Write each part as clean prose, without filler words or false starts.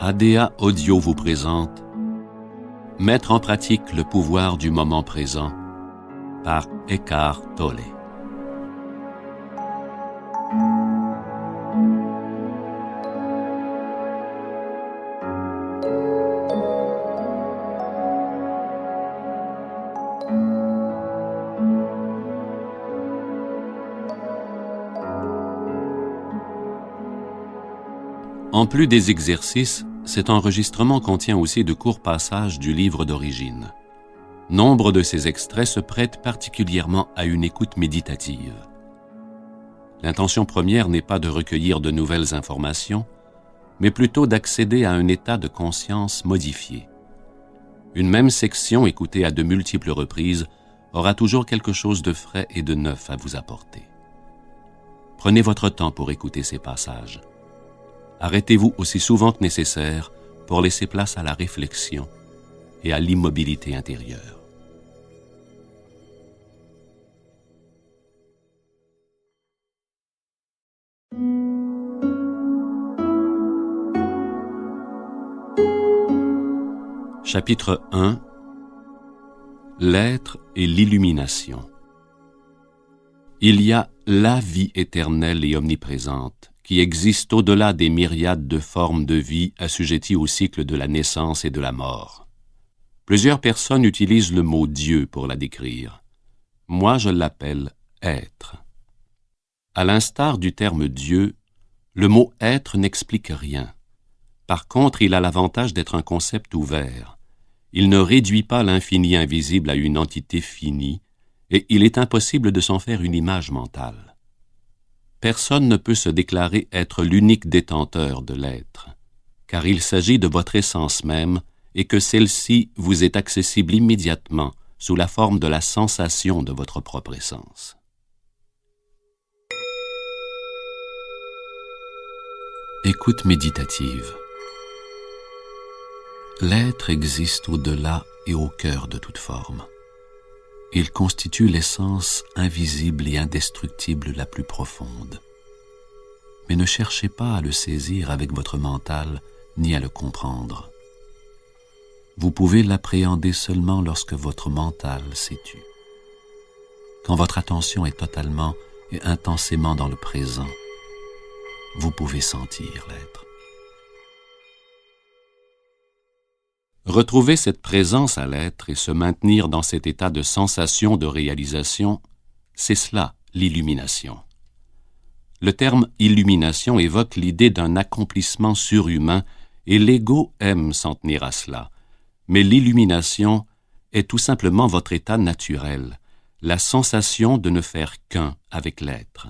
ADA Audio vous présente Mettre en pratique le pouvoir du moment présent par Eckhart Tolle. En plus des exercices, cet enregistrement contient aussi de courts passages du livre d'origine. Nombre de ces extraits se prêtent particulièrement à une écoute méditative. L'intention première n'est pas de recueillir de nouvelles informations, mais plutôt d'accéder à un état de conscience modifié. Une même section écoutée à de multiples reprises aura toujours quelque chose de frais et de neuf à vous apporter. Prenez votre temps pour écouter ces passages. Arrêtez-vous aussi souvent que nécessaire pour laisser place à la réflexion et à l'immobilité intérieure. Chapitre 1 L'être et l'illumination. Il y a la vie éternelle et omniprésente qui existe au-delà des myriades de formes de vie assujetties au cycle de la naissance et de la mort. Plusieurs personnes utilisent le mot Dieu pour la décrire. Moi, je l'appelle être. À l'instar du terme Dieu, le mot être n'explique rien. Par contre, il a l'avantage d'être un concept ouvert. Il ne réduit pas l'infini invisible à une entité finie, et il est impossible de s'en faire une image mentale. Personne ne peut se déclarer être l'unique détenteur de l'être, car il s'agit de votre essence même et que celle-ci vous est accessible immédiatement sous la forme de la sensation de votre propre essence. Écoute méditative. L'être existe au-delà et au cœur de toute forme. Il constitue l'essence invisible et indestructible la plus profonde. Mais ne cherchez pas à le saisir avec votre mental ni à le comprendre. Vous pouvez l'appréhender seulement lorsque votre mental s'est tu. Quand votre attention est totalement et intensément dans le présent, vous pouvez sentir l'être. Retrouver cette présence à l'être et se maintenir dans cet état de sensation de réalisation, c'est cela l'illumination. Le terme illumination évoque l'idée d'un accomplissement surhumain et l'ego aime s'en tenir à cela. Mais l'illumination est tout simplement votre état naturel, la sensation de ne faire qu'un avec l'être.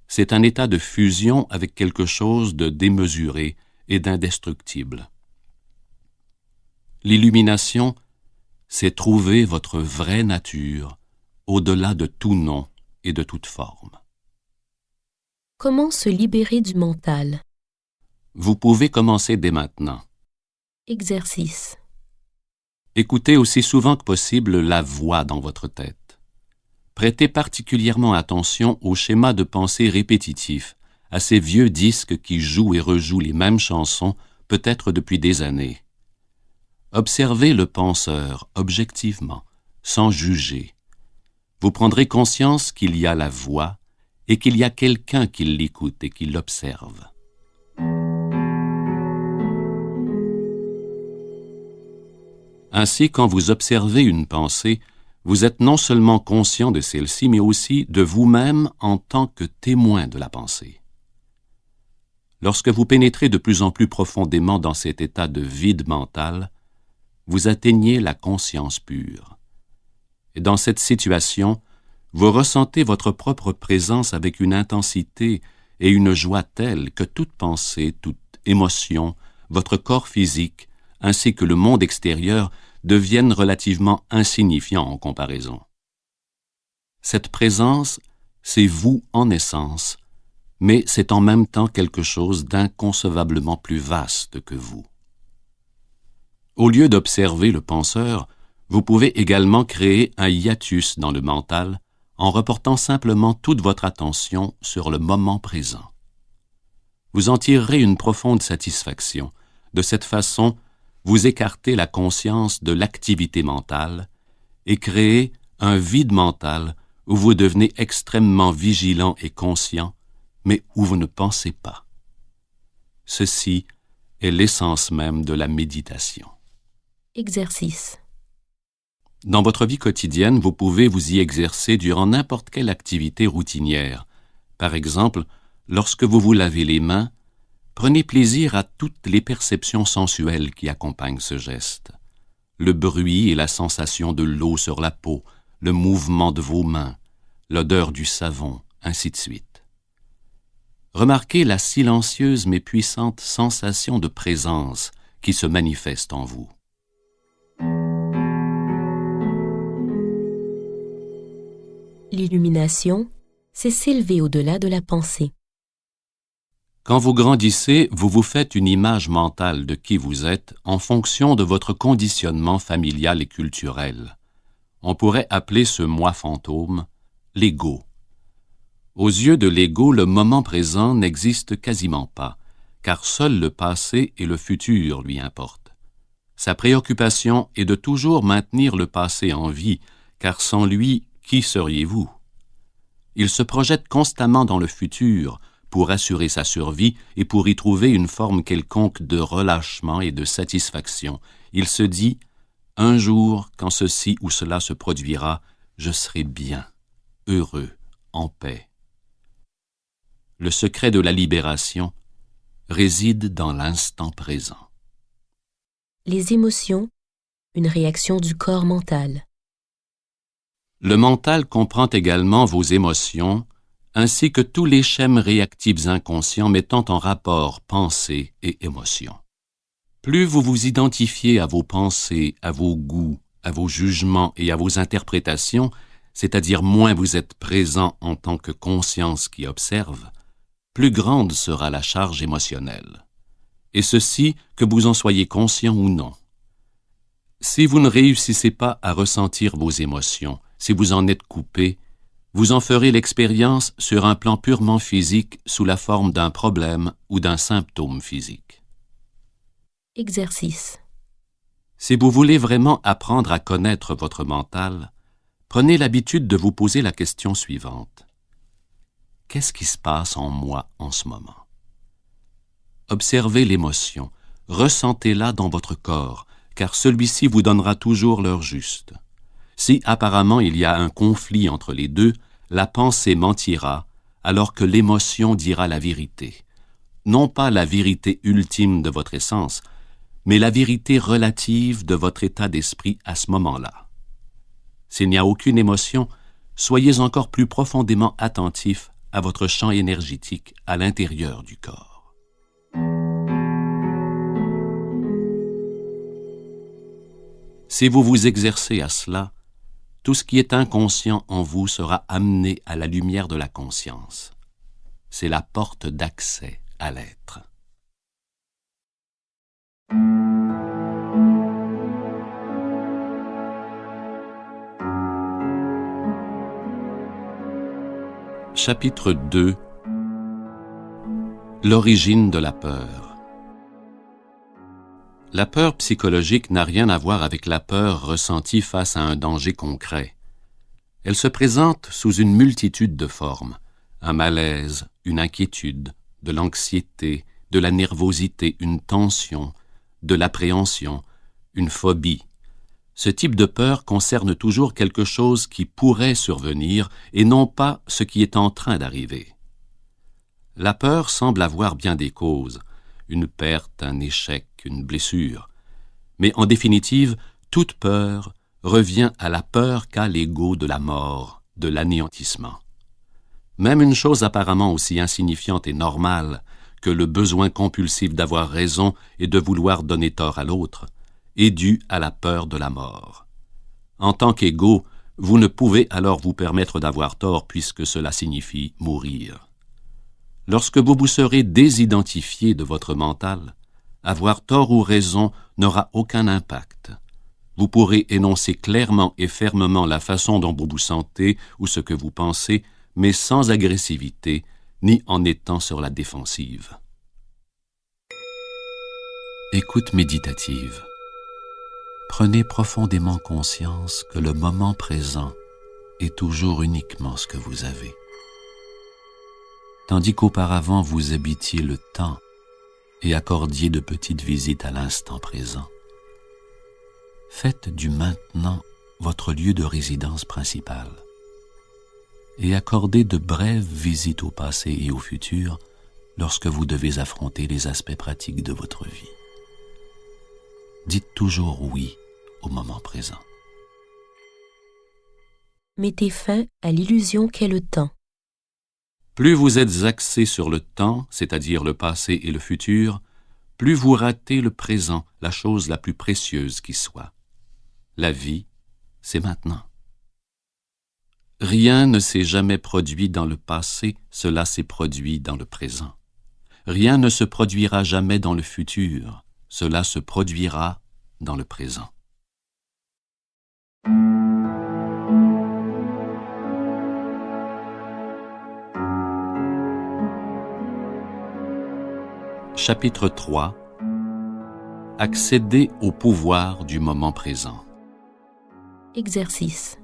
C'est un état de fusion avec quelque chose de démesuré et d'indestructible. L'illumination, c'est trouver votre vraie nature au-delà de tout nom et de toute forme. Comment se libérer du mental? Vous pouvez commencer dès maintenant. Exercice. Écoutez aussi souvent que possible la voix dans votre tête. Prêtez particulièrement attention aux schémas de pensée répétitifs, à ces vieux disques qui jouent et rejouent les mêmes chansons, peut-être depuis des années. Observez le penseur objectivement, sans juger. Vous prendrez conscience qu'il y a la voix et qu'il y a quelqu'un qui l'écoute et qui l'observe. Ainsi, quand vous observez une pensée, vous êtes non seulement conscient de celle-ci, mais aussi de vous-même en tant que témoin de la pensée. Lorsque vous pénétrez de plus en plus profondément dans cet état de vide mental, vous atteignez la conscience pure. Et dans cette situation, vous ressentez votre propre présence avec une intensité et une joie telles que toute pensée, toute émotion, votre corps physique, ainsi que le monde extérieur deviennent relativement insignifiants en comparaison. Cette présence, c'est vous en essence, mais c'est en même temps quelque chose d'inconcevablement plus vaste que vous. Au lieu d'observer le penseur, vous pouvez également créer un hiatus dans le mental en reportant simplement toute votre attention sur le moment présent. Vous en tirerez une profonde satisfaction De cette façon, vous écartez la conscience de l'activité mentale et créez un vide mental où vous devenez extrêmement vigilant et conscient, mais où vous ne pensez pas. Ceci est l'essence même de la méditation. Exercice. Dans votre vie quotidienne, vous pouvez vous y exercer durant n'importe quelle activité routinière. Par exemple, lorsque vous vous lavez les mains, prenez plaisir à toutes les perceptions sensuelles qui accompagnent ce geste. Le bruit et la sensation de l'eau sur la peau, le mouvement de vos mains, l'odeur du savon, ainsi de suite. Remarquez la silencieuse mais puissante sensation de présence qui se manifeste en vous. L'illumination, c'est s'élever au-delà de la pensée. Quand vous grandissez, vous vous faites une image mentale de qui vous êtes en fonction de votre conditionnement familial et culturel. On pourrait appeler ce moi fantôme l'ego. Aux yeux de l'ego, le moment présent n'existe quasiment pas, car seul le passé et le futur lui importent. Sa préoccupation est de toujours maintenir le passé en vie, car sans lui, qui seriez-vous? Il se projette constamment dans le futur pour assurer sa survie et pour y trouver une forme quelconque de relâchement et de satisfaction. Il se dit « Un jour, quand ceci ou cela se produira, je serai bien, heureux, en paix. » Le secret de la libération réside dans l'instant présent. Les émotions, une réaction du corps mental. Le mental comprend également vos émotions, ainsi que tous les schèmes réactifs inconscients mettant en rapport pensée et émotion. Plus vous vous identifiez à vos pensées, à vos goûts, à vos jugements et à vos interprétations, c'est-à-dire moins vous êtes présent en tant que conscience qui observe, plus grande sera la charge émotionnelle. Et ceci, que vous en soyez conscient ou non. Si vous ne réussissez pas à ressentir vos émotions, si vous en êtes coupé, vous en ferez l'expérience sur un plan purement physique sous la forme d'un problème ou d'un symptôme physique. Exercice. Si vous voulez vraiment apprendre à connaître votre mental, prenez l'habitude de vous poser la question suivante. Qu'est-ce qui se passe en moi en ce moment? Observez l'émotion, ressentez-la dans votre corps, car celui-ci vous donnera toujours l'heure juste. Si apparemment il y a un conflit entre les deux, la pensée mentira, alors que l'émotion dira la vérité. Non pas la vérité ultime de votre essence, mais la vérité relative de votre état d'esprit à ce moment-là. S'il n'y a aucune émotion, soyez encore plus profondément attentif à votre champ énergétique à l'intérieur du corps. Si vous vous exercez à cela, tout ce qui est inconscient en vous sera amené à la lumière de la conscience. C'est la porte d'accès à l'être. Chapitre 2. L'origine de la peur. La peur psychologique n'a rien à voir avec la peur ressentie face à un danger concret. Elle se présente sous une multitude de formes, un malaise, une inquiétude, de l'anxiété, de la nervosité, une tension, de l'appréhension, une phobie. Ce type de peur concerne toujours quelque chose qui pourrait survenir et non pas ce qui est en train d'arriver. La peur semble avoir bien des causes, une perte, un échec, une blessure. Mais en définitive, toute peur revient à la peur qu'a l'ego de la mort, de l'anéantissement. Même une chose apparemment aussi insignifiante et normale que le besoin compulsif d'avoir raison et de vouloir donner tort à l'autre est due à la peur de la mort. En tant qu'ego, vous ne pouvez alors vous permettre d'avoir tort puisque cela signifie mourir. Lorsque vous vous serez désidentifié de votre mental, avoir tort ou raison n'aura aucun impact. Vous pourrez énoncer clairement et fermement la façon dont vous vous sentez ou ce que vous pensez, mais sans agressivité, ni en étant sur la défensive. Écoute méditative. Prenez profondément conscience que le moment présent est toujours uniquement ce que vous avez. Tandis qu'auparavant vous habitiez le temps et accordiez de petites visites à l'instant présent. Faites du maintenant votre lieu de résidence principal et accordez de brèves visites au passé et au futur lorsque vous devez affronter les aspects pratiques de votre vie. Dites toujours oui au moment présent. Mettez fin à l'illusion qu'est le temps. Plus vous êtes axé sur le temps, c'est-à-dire le passé et le futur, plus vous ratez le présent, la chose la plus précieuse qui soit. La vie, c'est maintenant. Rien ne s'est jamais produit dans le passé, cela s'est produit dans le présent. Rien ne se produira jamais dans le futur, cela se produira dans le présent. Chapitre 3. Accéder au pouvoir du moment présent. Exercice.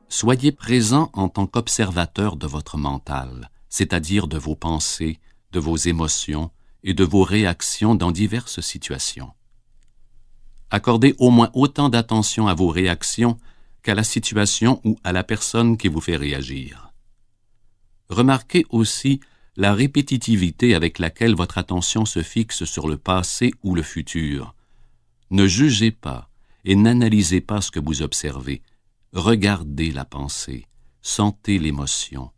Soyez présent en tant qu'observateur de votre mental, c'est-à-dire de vos pensées, de vos émotions et de vos réactions dans diverses situations. Accordez au moins autant d'attention à vos réactions qu'à la situation ou à la personne qui vous fait réagir. Remarquez aussi la répétitivité avec laquelle votre attention se fixe sur le passé ou le futur. Ne jugez pas et n'analysez pas ce que vous observez. Regardez la pensée, sentez l'émotion,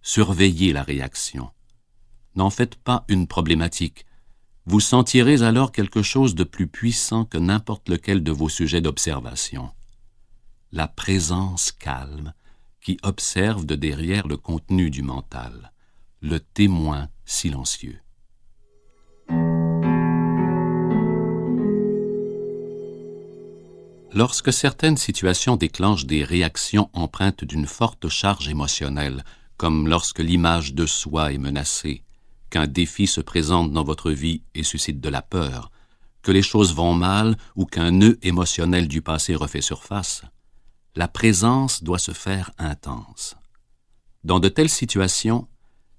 surveillez la réaction. N'en faites pas une problématique. Vous sentirez alors quelque chose de plus puissant que n'importe lequel de vos sujets d'observation. La présence calme qui observe de derrière le contenu du mental, le témoin silencieux. Lorsque certaines situations déclenchent des réactions empreintes d'une forte charge émotionnelle, comme lorsque l'image de soi est menacée, qu'un défi se présente dans votre vie et suscite de la peur, que les choses vont mal ou qu'un nœud émotionnel du passé refait surface, la présence doit se faire intense. Dans de telles situations,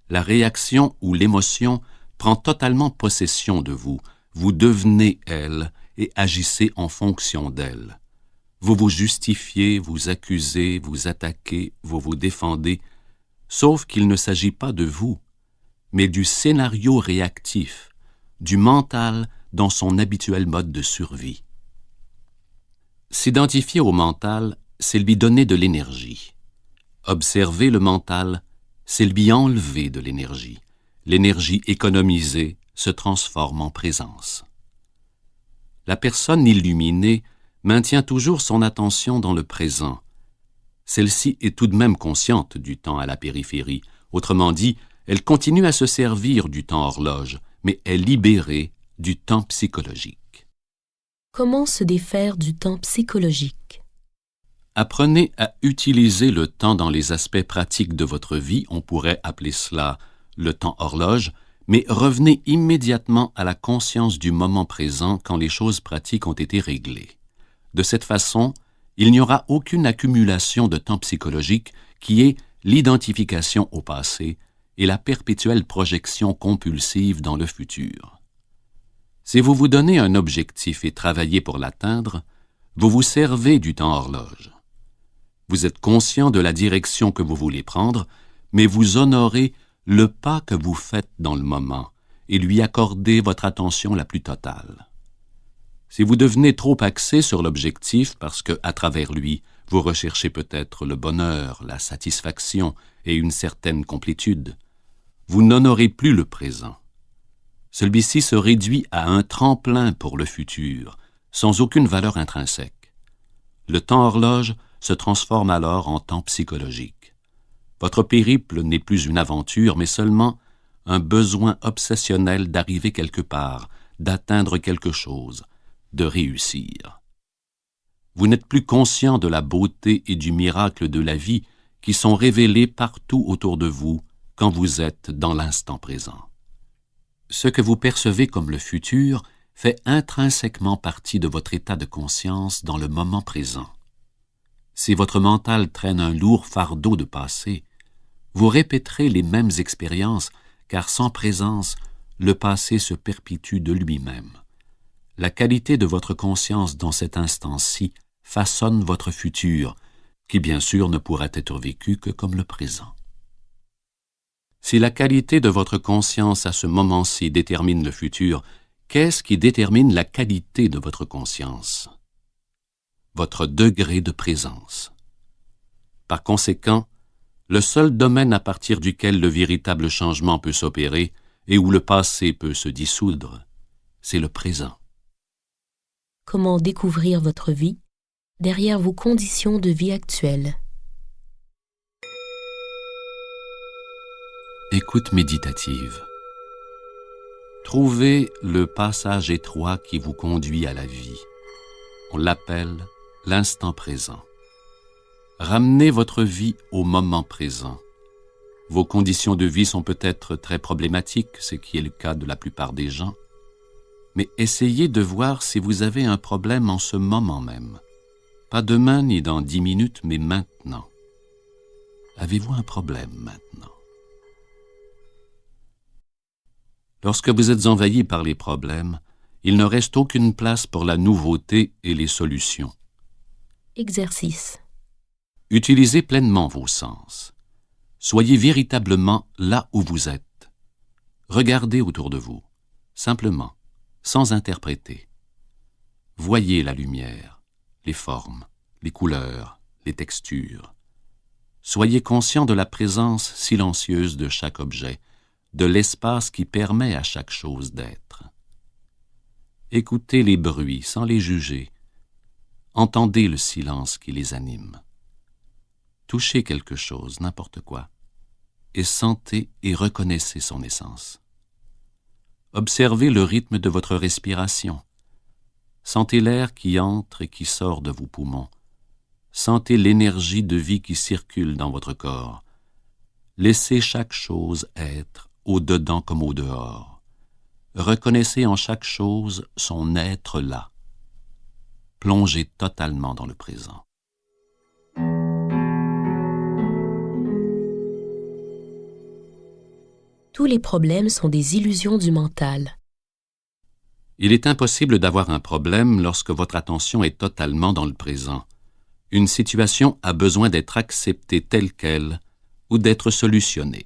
la réaction ou l'émotion prend totalement possession de vous, vous devenez elle et agissez en fonction d'elle. Vous vous justifiez, vous accusez, vous attaquez, vous vous défendez, sauf qu'il ne s'agit pas de vous, mais du scénario réactif, du mental dans son habituel mode de survie. S'identifier au mental, c'est lui donner de l'énergie. Observer le mental, c'est lui enlever de l'énergie. L'énergie économisée se transforme en présence. La personne illuminée maintient toujours son attention dans le présent. Celle-ci est tout de même consciente du temps à la périphérie. Autrement dit, elle continue à se servir du temps horloge, mais est libérée du temps psychologique. Comment se défaire du temps psychologique? Apprenez à utiliser le temps dans les aspects pratiques de votre vie, on pourrait appeler cela le temps horloge, mais revenez immédiatement à la conscience du moment présent quand les choses pratiques ont été réglées. De cette façon, il n'y aura aucune accumulation de temps psychologique qui est l'identification au passé et la perpétuelle projection compulsive dans le futur. Si vous vous donnez un objectif et travaillez pour l'atteindre, vous vous servez du temps horloge. Vous êtes conscient de la direction que vous voulez prendre, mais vous honorez le pas que vous faites dans le moment et lui accordez votre attention la plus totale. Si vous devenez trop axé sur l'objectif parce que, à travers lui, vous recherchez peut-être le bonheur, la satisfaction et une certaine complétude, vous n'honorez plus le présent. Celui-ci se réduit à un tremplin pour le futur, sans aucune valeur intrinsèque. Le temps horloge se transforme alors en temps psychologique. Votre périple n'est plus une aventure, mais seulement un besoin obsessionnel d'arriver quelque part, d'atteindre quelque chose, de réussir. Vous n'êtes plus conscient de la beauté et du miracle de la vie qui sont révélés partout autour de vous quand vous êtes dans l'instant présent. Ce que vous percevez comme le futur fait intrinsèquement partie de votre état de conscience dans le moment présent. Si votre mental traîne un lourd fardeau de passé, vous répéterez les mêmes expériences, car sans présence, le passé se perpétue de lui-même. La qualité de votre conscience dans cet instant-ci façonne votre futur, qui bien sûr ne pourra être vécu que comme le présent. Si la qualité de votre conscience à ce moment-ci détermine le futur, qu'est-ce qui détermine la qualité de votre conscience? Votre degré de présence. Par conséquent, le seul domaine à partir duquel le véritable changement peut s'opérer et où le passé peut se dissoudre, c'est le présent. Comment découvrir votre vie derrière vos conditions de vie actuelles? Écoute méditative. Trouvez le passage étroit qui vous conduit à la vie. On l'appelle l'instant présent. Ramenez votre vie au moment présent. Vos conditions de vie sont peut-être très problématiques, ce qui est le cas de la plupart des gens, mais essayez de voir si vous avez un problème en ce moment même. Pas demain ni dans 10 minutes, mais maintenant. Avez-vous un problème maintenant? Lorsque vous êtes envahi par les problèmes, il ne reste aucune place pour la nouveauté et les solutions. Exercice. Utilisez pleinement vos sens. Soyez véritablement là où vous êtes. Regardez autour de vous, simplement, sans interpréter. Voyez la lumière, les formes, les couleurs, les textures. Soyez conscient de la présence silencieuse de chaque objet, de l'espace qui permet à chaque chose d'être. Écoutez les bruits sans les juger. Entendez le silence qui les anime. Touchez quelque chose, n'importe quoi, et sentez et reconnaissez son essence. Observez le rythme de votre respiration. Sentez l'air qui entre et qui sort de vos poumons. Sentez l'énergie de vie qui circule dans votre corps. Laissez chaque chose être, au-dedans comme au-dehors. Reconnaissez en chaque chose son être là. Plongez totalement dans le présent. Tous les problèmes sont des illusions du mental. Il est impossible d'avoir un problème lorsque votre attention est totalement dans le présent. Une situation a besoin d'être acceptée telle qu'elle ou d'être solutionnée.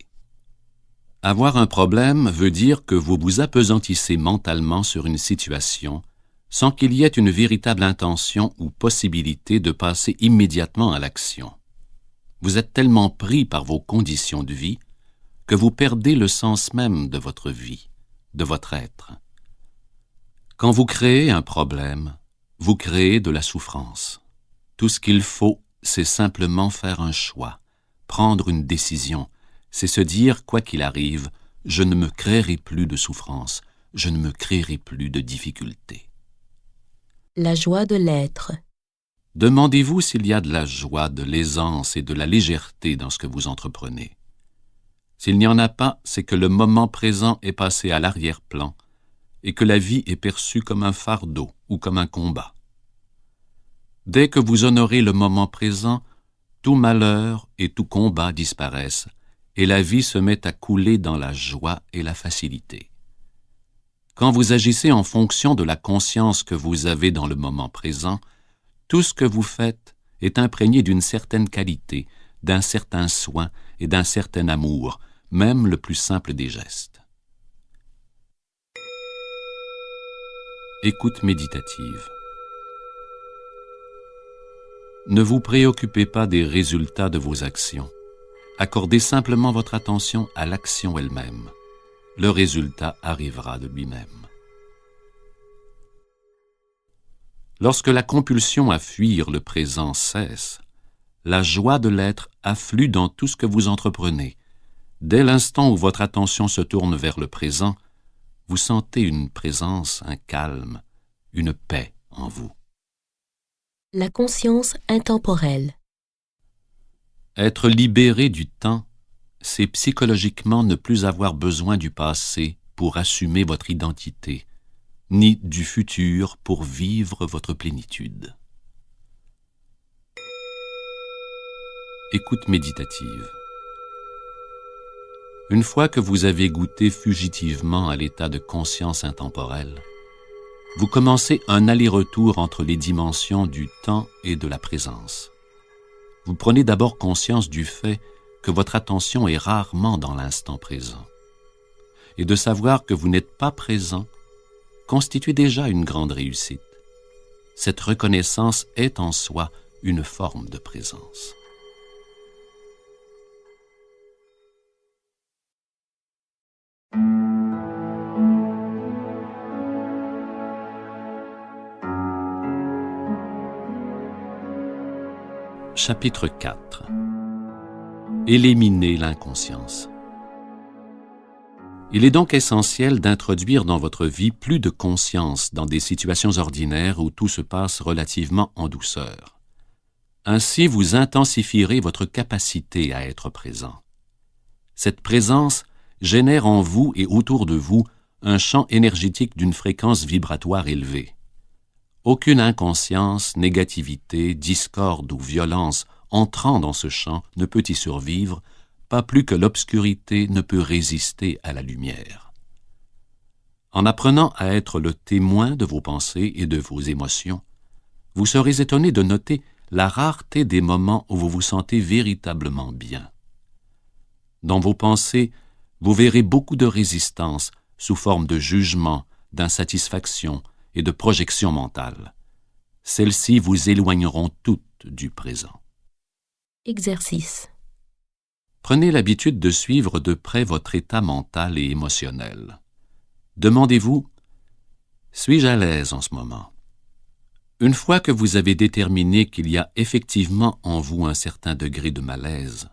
Avoir un problème veut dire que vous vous appesantissez mentalement sur une situation sans qu'il y ait une véritable intention ou possibilité de passer immédiatement à l'action. Vous êtes tellement pris par vos conditions de vie que vous perdez le sens même de votre vie, de votre être. Quand vous créez un problème, vous créez de la souffrance. Tout ce qu'il faut, c'est simplement faire un choix, prendre une décision. C'est se dire, quoi qu'il arrive, je ne me créerai plus de souffrance, je ne me créerai plus de difficultés. La joie de l'être. Demandez-vous s'il y a de la joie, de l'aisance et de la légèreté dans ce que vous entreprenez. S'il n'y en a pas, c'est que le moment présent est passé à l'arrière-plan et que la vie est perçue comme un fardeau ou comme un combat. Dès que vous honorez le moment présent, tout malheur et tout combat disparaissent et la vie se met à couler dans la joie et la facilité. Quand vous agissez en fonction de la conscience que vous avez dans le moment présent, tout ce que vous faites est imprégné d'une certaine qualité, d'un certain soin et d'un certain amour, même le plus simple des gestes. Écoute méditative. Ne vous préoccupez pas des résultats de vos actions. Accordez simplement votre attention à l'action elle-même. Le résultat arrivera de lui-même. Lorsque la compulsion à fuir le présent cesse, la joie de l'être afflue dans tout ce que vous entreprenez. Dès l'instant où votre attention se tourne vers le présent, vous sentez une présence, un calme, une paix en vous. La conscience intemporelle. Être libéré du temps, c'est psychologiquement ne plus avoir besoin du passé pour assumer votre identité, ni du futur pour vivre votre plénitude. Écoute méditative. Une fois que vous avez goûté fugitivement à l'état de conscience intemporelle, vous commencez un aller-retour entre les dimensions du temps et de la présence. Vous prenez d'abord conscience du fait que votre attention est rarement dans l'instant présent. Et de savoir que vous n'êtes pas présent constitue déjà une grande réussite. Cette reconnaissance est en soi une forme de présence. Chapitre 4. Éliminer l'inconscience. Il est donc essentiel d'introduire dans votre vie plus de conscience dans des situations ordinaires où tout se passe relativement en douceur. Ainsi, vous intensifierez votre capacité à être présent. Cette présence génère en vous et autour de vous un champ énergétique d'une fréquence vibratoire élevée. Aucune inconscience, négativité, discorde ou violence entrant dans ce champ ne peut y survivre, pas plus que l'obscurité ne peut résister à la lumière. En apprenant à être le témoin de vos pensées et de vos émotions, vous serez étonné de noter la rareté des moments où vous vous sentez véritablement bien. Dans vos pensées, vous verrez beaucoup de résistance sous forme de jugement, d'insatisfaction et de projection mentale. Celles-ci vous éloigneront toutes du présent. Exercice. Prenez l'habitude de suivre de près votre état mental et émotionnel. Demandez-vous, suis-je à l'aise en ce moment? Une fois que vous avez déterminé qu'il y a effectivement en vous un certain degré de malaise,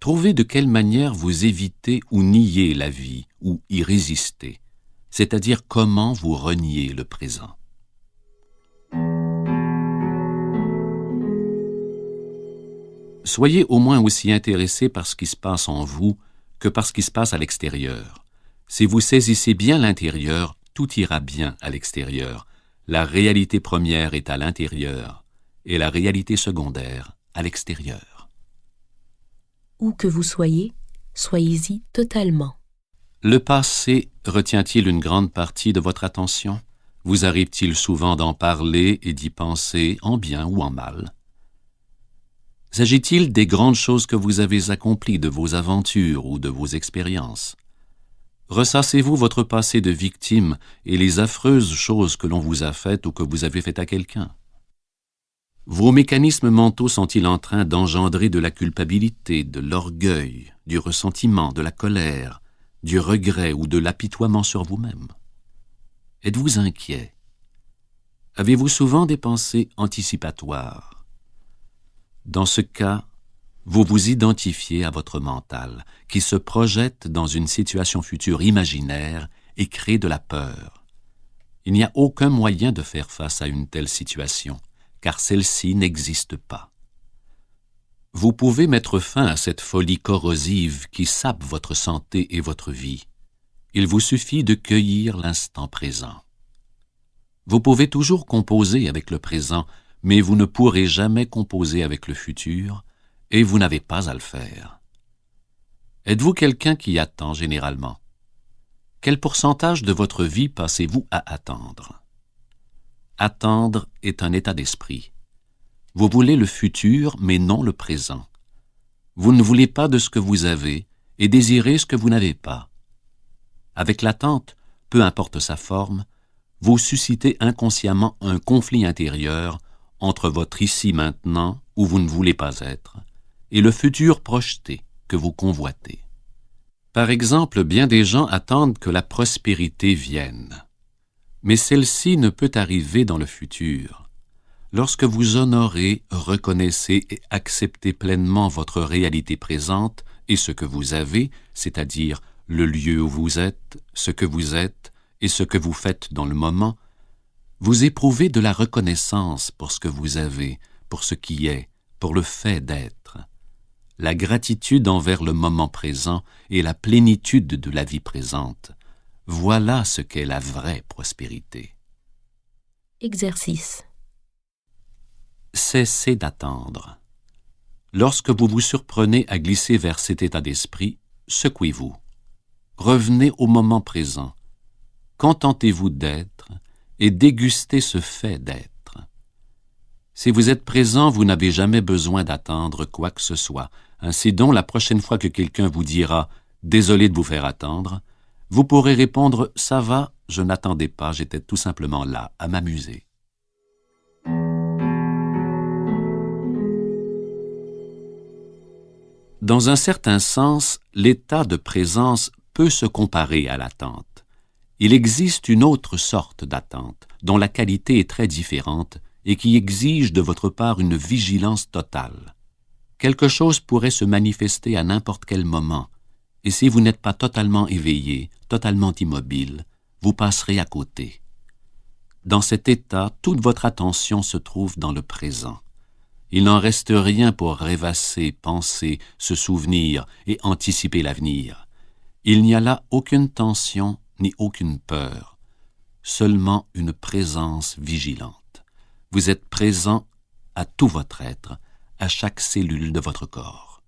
trouvez de quelle manière vous évitez ou niez la vie ou y résistez, c'est-à-dire comment vous reniez le présent. Soyez au moins aussi intéressé par ce qui se passe en vous que par ce qui se passe à l'extérieur. Si vous saisissez bien l'intérieur, tout ira bien à l'extérieur. La réalité première est à l'intérieur et la réalité secondaire à l'extérieur. Où que vous soyez, soyez-y totalement. Le passé retient-il une grande partie de votre attention? Vous arrive-t-il souvent d'en parler et d'y penser, en bien ou en mal? S'agit-il des grandes choses que vous avez accomplies, de vos aventures ou de vos expériences? Ressassez-vous votre passé de victime et les affreuses choses que l'on vous a faites ou que vous avez faites à quelqu'un? Vos mécanismes mentaux sont-ils en train d'engendrer de la culpabilité, de l'orgueil, du ressentiment, de la colère, du regret ou de l'apitoiement sur vous-même? Êtes-vous inquiet? Avez-vous souvent des pensées anticipatoires? Dans ce cas, vous vous identifiez à votre mental, qui se projette dans une situation future imaginaire et crée de la peur. Il n'y a aucun moyen de faire face à une telle situation, car celle-ci n'existe pas. Vous pouvez mettre fin à cette folie corrosive qui sape votre santé et votre vie. Il vous suffit de cueillir l'instant présent. Vous pouvez toujours composer avec le présent, mais vous ne pourrez jamais composer avec le futur, et vous n'avez pas à le faire. Êtes-vous quelqu'un qui attend généralement? Quel pourcentage de votre vie passez-vous à attendre? Attendre est un état d'esprit. Vous voulez le futur, mais non le présent. Vous ne voulez pas de ce que vous avez et désirez ce que vous n'avez pas. Avec l'attente, peu importe sa forme, vous suscitez inconsciemment un conflit intérieur entre votre ici-maintenant, où vous ne voulez pas être, et le futur projeté que vous convoitez. Par exemple, bien des gens attendent que la prospérité vienne. Mais celle-ci ne peut arriver dans le futur. Lorsque vous honorez, reconnaissez et acceptez pleinement votre réalité présente et ce que vous avez, c'est-à-dire le lieu où vous êtes, ce que vous êtes et ce que vous faites dans le moment, vous éprouvez de la reconnaissance pour ce que vous avez, pour ce qui est, pour le fait d'être. La gratitude envers le moment présent et la plénitude de la vie présente Voilà ce qu'est la vraie prospérité. Exercice. Cessez d'attendre. Lorsque vous vous surprenez à glisser vers cet état d'esprit, secouez-vous. Revenez au moment présent. Contentez-vous d'être et dégustez ce fait d'être. Si vous êtes présent, vous n'avez jamais besoin d'attendre quoi que ce soit. Ainsi donc, la prochaine fois que quelqu'un vous dira « Désolé de vous faire attendre », vous pourrez répondre « Ça va, je n'attendais pas, j'étais tout simplement là, à m'amuser ». Dans un certain sens, l'état de présence peut se comparer à l'attente. Il existe une autre sorte d'attente, dont la qualité est très différente et qui exige de votre part une vigilance totale. Quelque chose pourrait se manifester à n'importe quel moment, et si vous n'êtes pas totalement éveillé, totalement immobile, vous passerez à côté. Dans cet état, toute votre attention se trouve dans le présent. Il n'en reste rien pour rêvasser, penser, se souvenir et anticiper l'avenir. Il n'y a là aucune tension ni aucune peur, seulement une présence vigilante. Vous êtes présent à tout votre être, à chaque cellule de votre corps.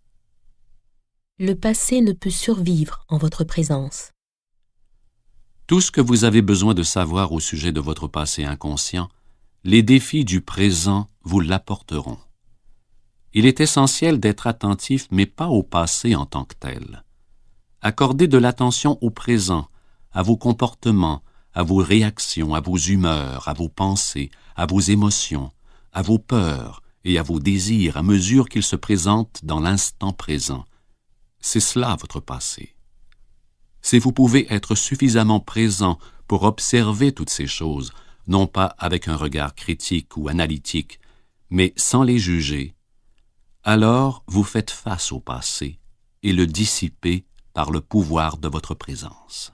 Le passé ne peut survivre en votre présence. Tout ce que vous avez besoin de savoir au sujet de votre passé inconscient, les défis du présent vous l'apporteront. Il est essentiel d'être attentif, mais pas au passé en tant que tel. Accordez de l'attention au présent, à vos comportements, à vos réactions, à vos humeurs, à vos pensées, à vos émotions, à vos peurs et à vos désirs à mesure qu'ils se présentent dans l'instant présent. C'est cela votre passé. Si vous pouvez être suffisamment présent pour observer toutes ces choses, non pas avec un regard critique ou analytique, mais sans les juger, alors vous faites face au passé et le dissipez par le pouvoir de votre présence.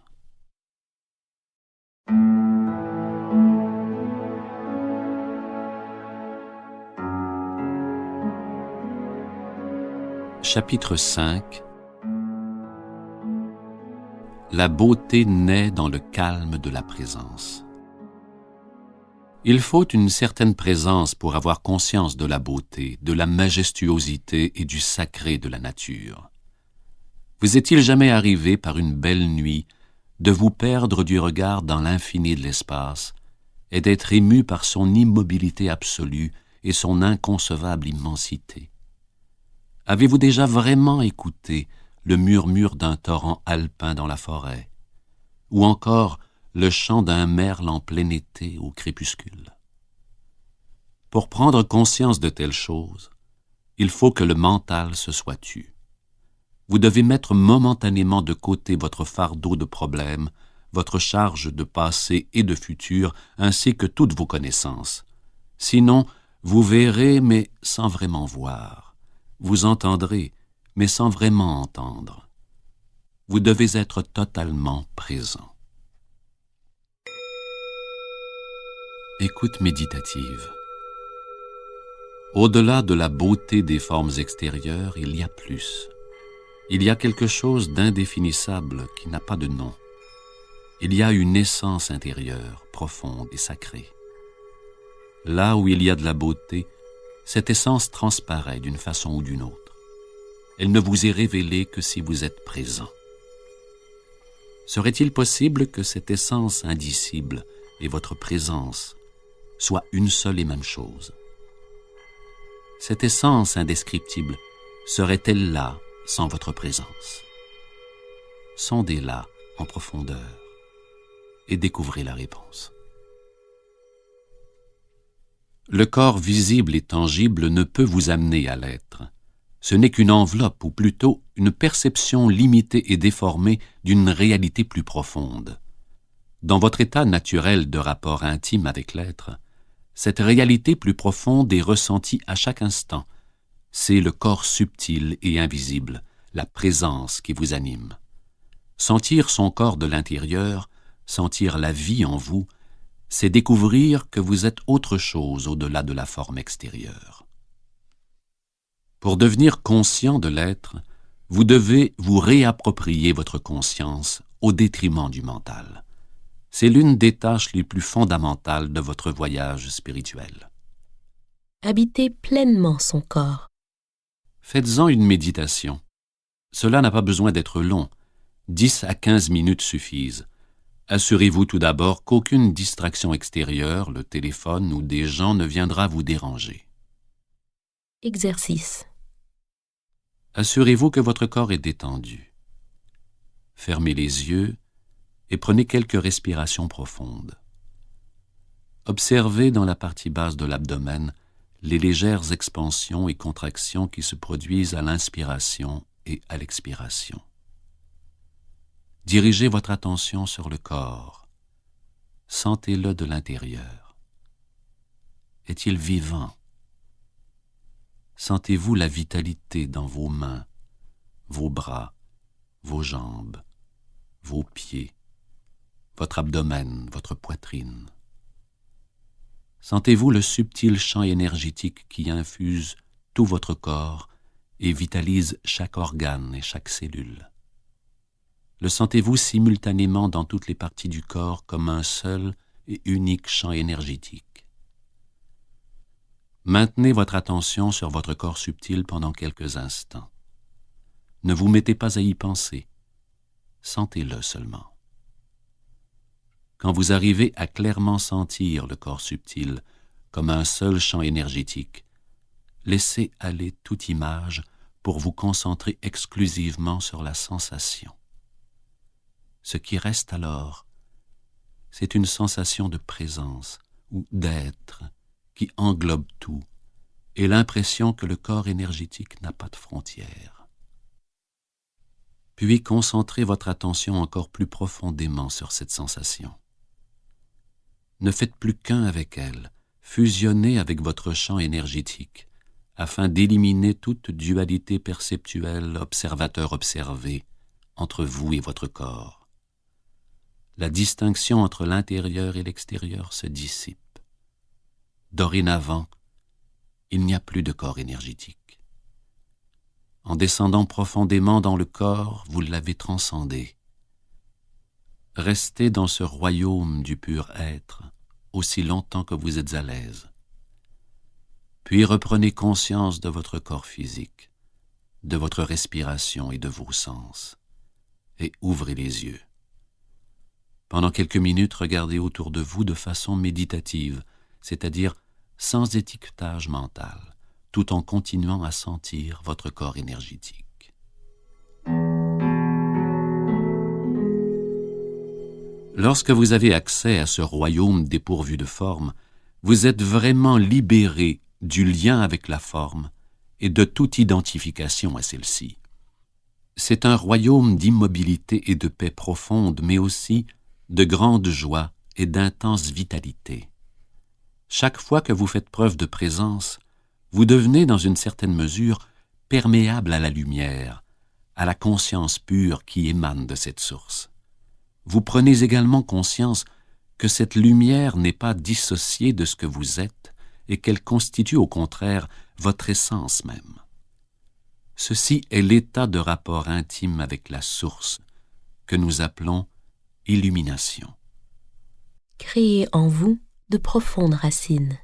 Chapitre 5. La beauté naît dans le calme de la présence. Il faut une certaine présence pour avoir conscience de la beauté, de la majestuosité et du sacré de la nature. Vous est-il jamais arrivé, par une belle nuit, de vous perdre du regard dans l'infini de l'espace et d'être ému par son immobilité absolue et son inconcevable immensité? Avez-vous déjà vraiment écouté le murmure d'un torrent alpin dans la forêt, ou encore le chant d'un merle en plein été au crépuscule? Pour prendre conscience de telles choses, il faut que le mental se soit tu. Vous devez mettre momentanément de côté votre fardeau de problèmes, votre charge de passé et de futur, ainsi que toutes vos connaissances. Sinon, vous verrez, mais sans vraiment voir. Vous entendrez, mais sans vraiment entendre. Vous devez être totalement présent. Écoute méditative. Au-delà de la beauté des formes extérieures, il y a plus. Il y a quelque chose d'indéfinissable qui n'a pas de nom. Il y a une essence intérieure, profonde et sacrée. Là où il y a de la beauté, cette essence transparaît d'une façon ou d'une autre. Elle ne vous est révélée que si vous êtes présent. Serait-il possible que cette essence indicible et votre présence soient une seule et même chose? Cette essence indescriptible serait-elle là sans votre présence? Sondez-la en profondeur et découvrez la réponse. Le corps visible et tangible ne peut vous amener à l'être. Ce n'est qu'une enveloppe, ou plutôt une perception limitée et déformée d'une réalité plus profonde. Dans votre état naturel de rapport intime avec l'être, cette réalité plus profonde est ressentie à chaque instant. C'est le corps subtil et invisible, la présence qui vous anime. Sentir son corps de l'intérieur, sentir la vie en vous, c'est découvrir que vous êtes autre chose au-delà de la forme extérieure. Pour devenir conscient de l'être, vous devez vous réapproprier votre conscience au détriment du mental. C'est l'une des tâches les plus fondamentales de votre voyage spirituel. Habitez pleinement son corps. Faites-en une méditation. Cela n'a pas besoin d'être long. 10 à 15 minutes suffisent. Assurez-vous tout d'abord qu'aucune distraction extérieure, le téléphone ou des gens ne viendra vous déranger. Exercice. Assurez-vous que votre corps est détendu. Fermez les yeux et prenez quelques respirations profondes. Observez dans la partie basse de l'abdomen les légères expansions et contractions qui se produisent à l'inspiration et à l'expiration. Dirigez votre attention sur le corps. Sentez-le de l'intérieur. Est-il vivant? Sentez-vous la vitalité dans vos mains, vos bras, vos jambes, vos pieds, votre abdomen, votre poitrine? Sentez-vous le subtil champ énergétique qui infuse tout votre corps et vitalise chaque organe et chaque cellule? Le sentez-vous simultanément dans toutes les parties du corps comme un seul et unique champ énergétique? Maintenez votre attention sur votre corps subtil pendant quelques instants. Ne vous mettez pas à y penser. Sentez-le seulement. Quand vous arrivez à clairement sentir le corps subtil comme un seul champ énergétique, laissez aller toute image pour vous concentrer exclusivement sur la sensation. Ce qui reste alors, c'est une sensation de présence ou d'être qui englobe tout et l'impression que le corps énergétique n'a pas de frontières. Puis concentrez votre attention encore plus profondément sur cette sensation. Ne faites plus qu'un avec elle, fusionnez avec votre champ énergétique afin d'éliminer toute dualité perceptuelle observateur-observé entre vous et votre corps. La distinction entre l'intérieur et l'extérieur se dissipe. Dorénavant, il n'y a plus de corps énergétique. En descendant profondément dans le corps, vous l'avez transcendé. Restez dans ce royaume du pur être aussi longtemps que vous êtes à l'aise. Puis reprenez conscience de votre corps physique, de votre respiration et de vos sens, et ouvrez les yeux. Pendant quelques minutes, regardez autour de vous de façon méditative, c'est-à-dire sans étiquetage mental, tout en continuant à sentir votre corps énergétique. Lorsque vous avez accès à ce royaume dépourvu de forme, vous êtes vraiment libéré du lien avec la forme et de toute identification à celle-ci. C'est un royaume d'immobilité et de paix profonde, mais aussi de grande joie et d'intense vitalité. Chaque fois que vous faites preuve de présence, vous devenez dans une certaine mesure perméable à la lumière, à la conscience pure qui émane de cette source. Vous prenez également conscience que cette lumière n'est pas dissociée de ce que vous êtes et qu'elle constitue au contraire votre essence même. Ceci est l'état de rapport intime avec la source que nous appelons illumination. Créez en vous de profondes racines.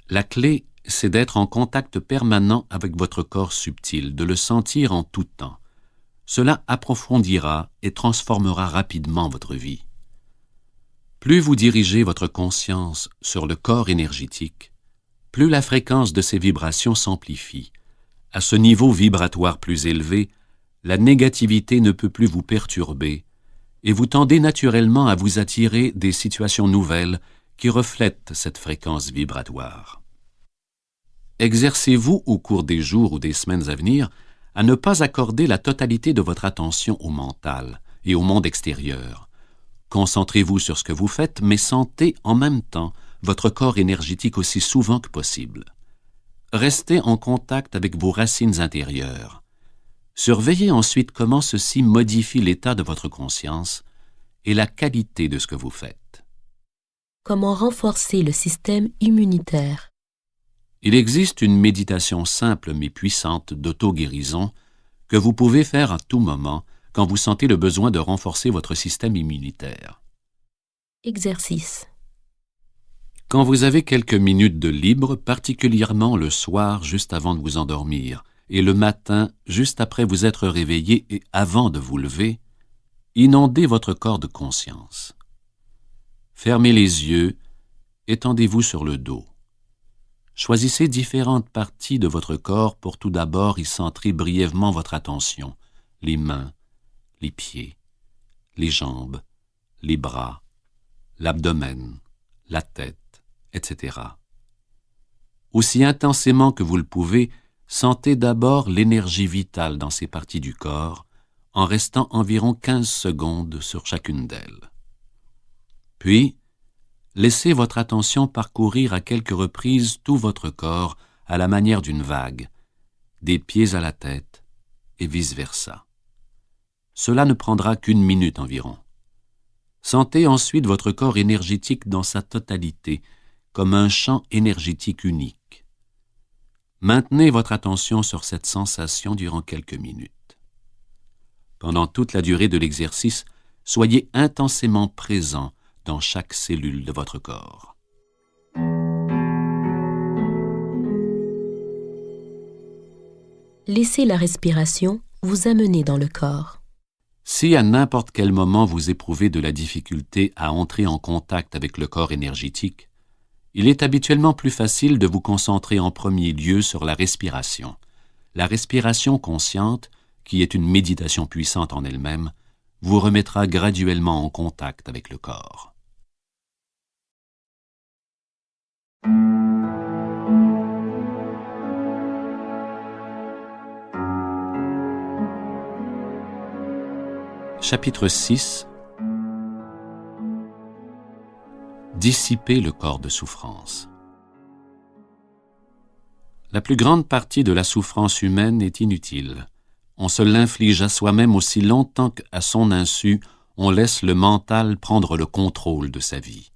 La clé, c'est d'être en contact permanent avec votre corps subtil, de le sentir en tout temps. Cela approfondira et transformera rapidement votre vie. Plus vous dirigez votre conscience sur le corps énergétique, plus la fréquence de ces vibrations s'amplifie. À ce niveau vibratoire plus élevé, la négativité ne peut plus vous perturber et vous tendez naturellement à vous attirer des situations nouvelles qui reflètent cette fréquence vibratoire. Exercez-vous au cours des jours ou des semaines à venir à ne pas accorder la totalité de votre attention au mental et au monde extérieur. Concentrez-vous sur ce que vous faites, mais sentez en même temps votre corps énergétique aussi souvent que possible. Restez en contact avec vos racines intérieures. Surveillez ensuite comment ceci modifie l'état de votre conscience et la qualité de ce que vous faites. Comment renforcer le système immunitaire? Il existe une méditation simple mais puissante d'auto-guérison que vous pouvez faire à tout moment quand vous sentez le besoin de renforcer votre système immunitaire. Exercice. Quand vous avez quelques minutes de libre, particulièrement le soir juste avant de vous endormir, et le matin juste après vous être réveillé et avant de vous lever, inondez votre corps de conscience. Fermez les yeux, étendez-vous sur le dos. Choisissez différentes parties de votre corps pour tout d'abord y centrer brièvement votre attention, les mains, les pieds, les jambes, les bras, l'abdomen, la tête, etc. Aussi intensément que vous le pouvez, sentez d'abord l'énergie vitale dans ces parties du corps, en restant environ 15 secondes sur chacune d'elles. Puis, laissez votre attention parcourir à quelques reprises tout votre corps à la manière d'une vague, des pieds à la tête et vice-versa. Cela ne prendra qu'une minute environ. Sentez ensuite votre corps énergétique dans sa totalité, comme un champ énergétique unique. Maintenez votre attention sur cette sensation durant quelques minutes. Pendant toute la durée de l'exercice, soyez intensément présent dans chaque cellule de votre corps. Laissez la respiration vous amener dans le corps. Si à n'importe quel moment vous éprouvez de la difficulté à entrer en contact avec le corps énergétique, il est habituellement plus facile de vous concentrer en premier lieu sur la respiration. La respiration consciente, qui est une méditation puissante en elle-même, vous remettra graduellement en contact avec le corps. Chapitre 6. Dissiper le corps de souffrance. La plus grande partie de la souffrance humaine est inutile. On se l'inflige à soi-même aussi longtemps qu'à son insu, on laisse le mental prendre le contrôle de sa vie.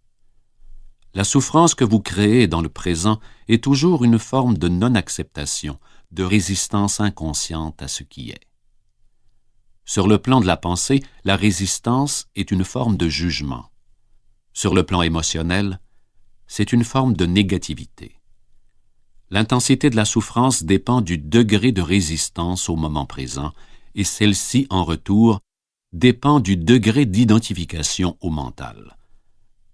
La souffrance que vous créez dans le présent est toujours une forme de non-acceptation, de résistance inconsciente à ce qui est. Sur le plan de la pensée, la résistance est une forme de jugement. Sur le plan émotionnel, c'est une forme de négativité. L'intensité de la souffrance dépend du degré de résistance au moment présent, et celle-ci, en retour, dépend du degré d'identification au mental.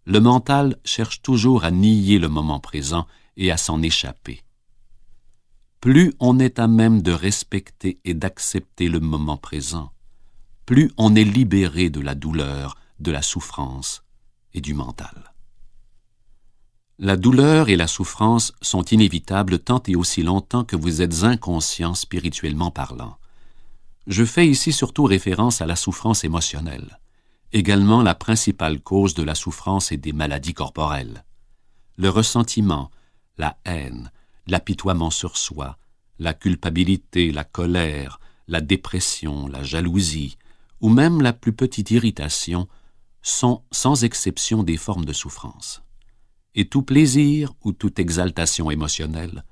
Le mental cherche toujours à nier le moment présent et à s'en échapper. Plus on est à même de respecter et d'accepter le moment présent, plus on est libéré de la douleur, de la souffrance et du mental. La douleur et la souffrance sont inévitables tant et aussi longtemps que vous êtes inconscient spirituellement parlant. Je fais ici surtout référence à la souffrance émotionnelle, également la principale cause de la souffrance et des maladies corporelles. Le ressentiment, la haine, l'apitoiement sur soi, la culpabilité, la colère, la dépression, la jalousie, ou même la plus petite irritation, sont sans exception des formes de souffrance. Et tout plaisir ou toute exaltation émotionnelle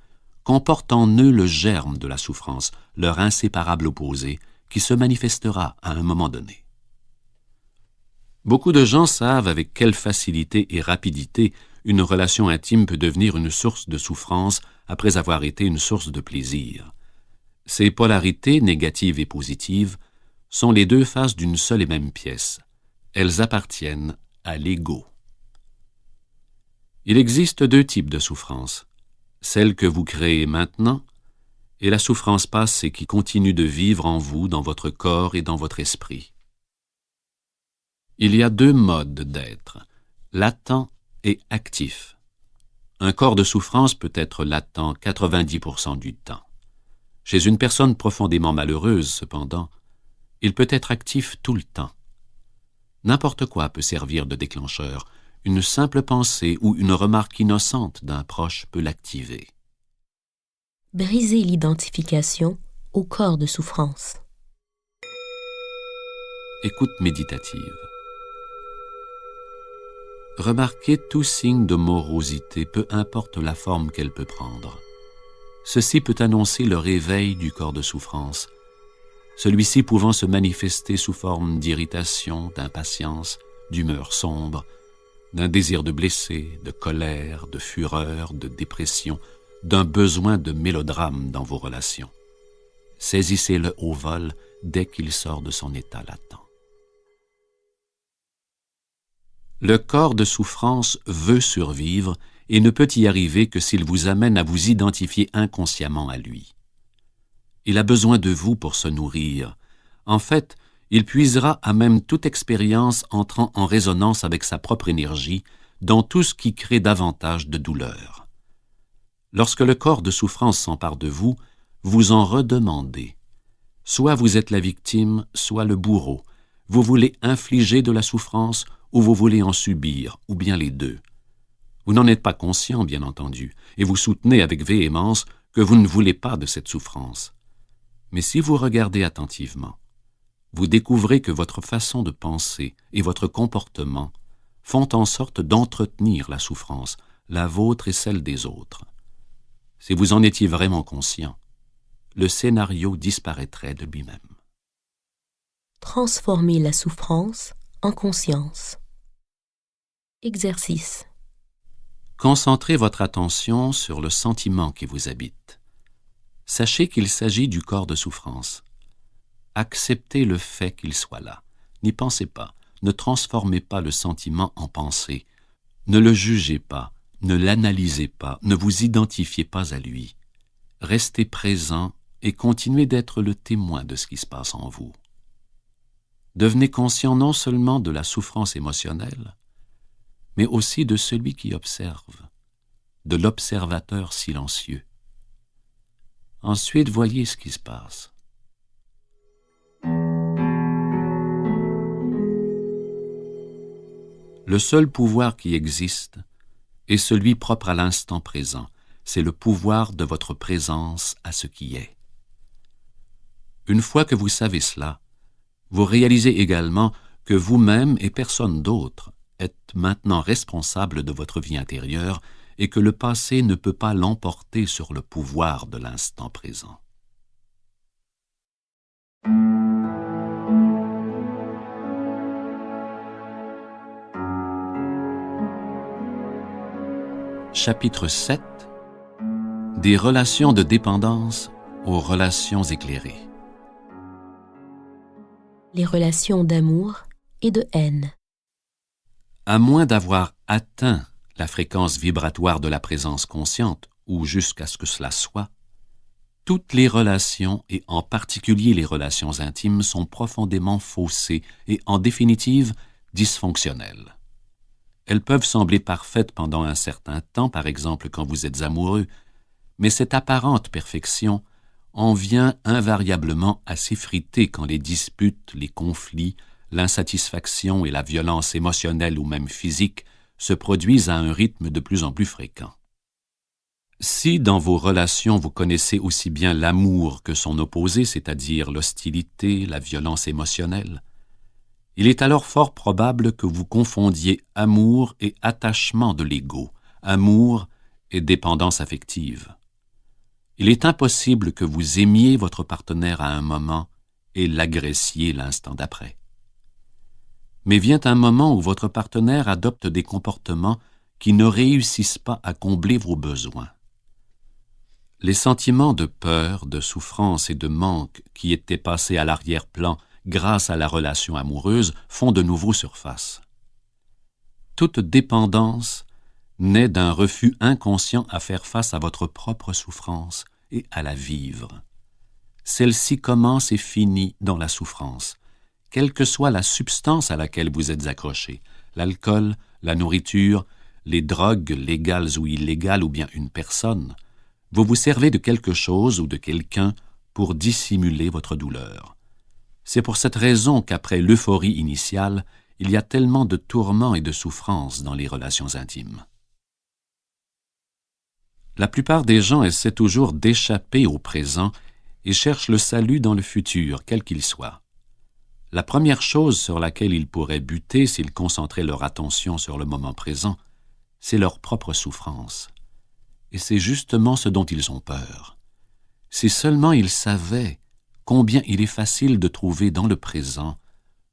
comporte en eux le germe de la souffrance, leur inséparable opposé, qui se manifestera à un moment donné. Beaucoup de gens savent avec quelle facilité et rapidité une relation intime peut devenir une source de souffrance après avoir été une source de plaisir. Ces polarités, négatives et positives, sont les deux faces d'une seule et même pièce. Elles appartiennent à l'ego. Il existe deux types de souffrance, celle que vous créez maintenant et la souffrance passée qui continue de vivre en vous, dans votre corps et dans votre esprit. Il y a deux modes d'être, latent et actif. Un corps de souffrance peut être latent 90% du temps. Chez une personne profondément malheureuse, cependant, il peut être actif tout le temps. N'importe quoi peut servir de déclencheur. Une simple pensée ou une remarque innocente d'un proche peut l'activer. Brisez l'identification au corps de souffrance. Écoute méditative. Remarquez tout signe de morosité, peu importe la forme qu'elle peut prendre. Ceci peut annoncer le réveil du corps de souffrance. celui-ci pouvant se manifester sous forme d'irritation, d'impatience, d'humeur sombre, d'un désir de blesser, de colère, de fureur, de dépression, d'un besoin de mélodrame dans vos relations. Saisissez-le au vol dès qu'il sort de son état latent. Le corps de souffrance veut survivre et ne peut y arriver que s'il vous amène à vous identifier inconsciemment à lui. Il a besoin de vous pour se nourrir. En fait, il puisera à même toute expérience entrant en résonance avec sa propre énergie dans tout ce qui crée davantage de douleur. Lorsque le corps de souffrance s'empare de vous, vous en redemandez. Soit vous êtes la victime, soit le bourreau. Vous voulez infliger de la souffrance ou vous voulez en subir, ou bien les deux. Vous n'en êtes pas conscient, bien entendu, et vous soutenez avec véhémence que vous ne voulez pas de cette souffrance. Mais si vous regardez attentivement, vous découvrez que votre façon de penser et votre comportement font en sorte d'entretenir la souffrance, la vôtre et celle des autres. Si vous en étiez vraiment conscient, le scénario disparaîtrait de lui-même. Transformez la souffrance en conscience. Exercice. Concentrez votre attention sur le sentiment qui vous habite. Sachez qu'il s'agit du corps de souffrance. Acceptez le fait qu'il soit là. N'y pensez pas, ne transformez pas le sentiment en pensée. Ne le jugez pas, ne l'analysez pas, ne vous identifiez pas à lui. Restez présent et continuez d'être le témoin de ce qui se passe en vous. Devenez conscient non seulement de la souffrance émotionnelle, mais aussi de celui qui observe, de l'observateur silencieux. Ensuite, voyez ce qui se passe. Le seul pouvoir qui existe est celui propre à l'instant présent. C'est le pouvoir de votre présence à ce qui est. Une fois que vous savez cela, vous réalisez également que vous-même et personne d'autre êtes maintenant responsable de votre vie intérieure et que le passé ne peut pas l'emporter sur le pouvoir de l'instant présent. Chapitre 7. Des relations de dépendance aux relations éclairées. Les relations d'amour et de haine. À moins d'avoir atteint la fréquence vibratoire de la présence consciente, ou jusqu'à ce que cela soit, toutes les relations, et en particulier les relations intimes, sont profondément faussées et, en définitive, dysfonctionnelles. Elles peuvent sembler parfaites pendant un certain temps, par exemple quand vous êtes amoureux, mais cette apparente perfection en vient invariablement à s'effriter quand les disputes, les conflits, l'insatisfaction et la violence émotionnelle ou même physique se produisent à un rythme de plus en plus fréquent. Si dans vos relations vous connaissez aussi bien l'amour que son opposé, c'est-à-dire l'hostilité, la violence émotionnelle, il est alors fort probable que vous confondiez amour et attachement de l'ego, amour et dépendance affective. Il est impossible que vous aimiez votre partenaire à un moment et l'agressiez l'instant d'après. Mais vient un moment où votre partenaire adopte des comportements qui ne réussissent pas à combler vos besoins. Les sentiments de peur, de souffrance et de manque qui étaient passés à l'arrière-plan grâce à la relation amoureuse font de nouveau surface. Toute dépendance naît d'un refus inconscient à faire face à votre propre souffrance et à la vivre. Celle-ci commence et finit dans la souffrance, quelle que soit la substance à laquelle vous êtes accroché, l'alcool, la nourriture, les drogues légales ou illégales ou bien une personne. Vous vous servez de quelque chose ou de quelqu'un pour dissimuler votre douleur. C'est pour cette raison qu'après l'euphorie initiale, il y a tellement de tourments et de souffrances dans les relations intimes. La plupart des gens essaient toujours d'échapper au présent et cherchent le salut dans le futur, quel qu'il soit. La première chose sur laquelle ils pourraient buter s'ils concentraient leur attention sur le moment présent, c'est leur propre souffrance. Et c'est justement ce dont ils ont peur. Si seulement ils savaient combien il est facile de trouver dans le présent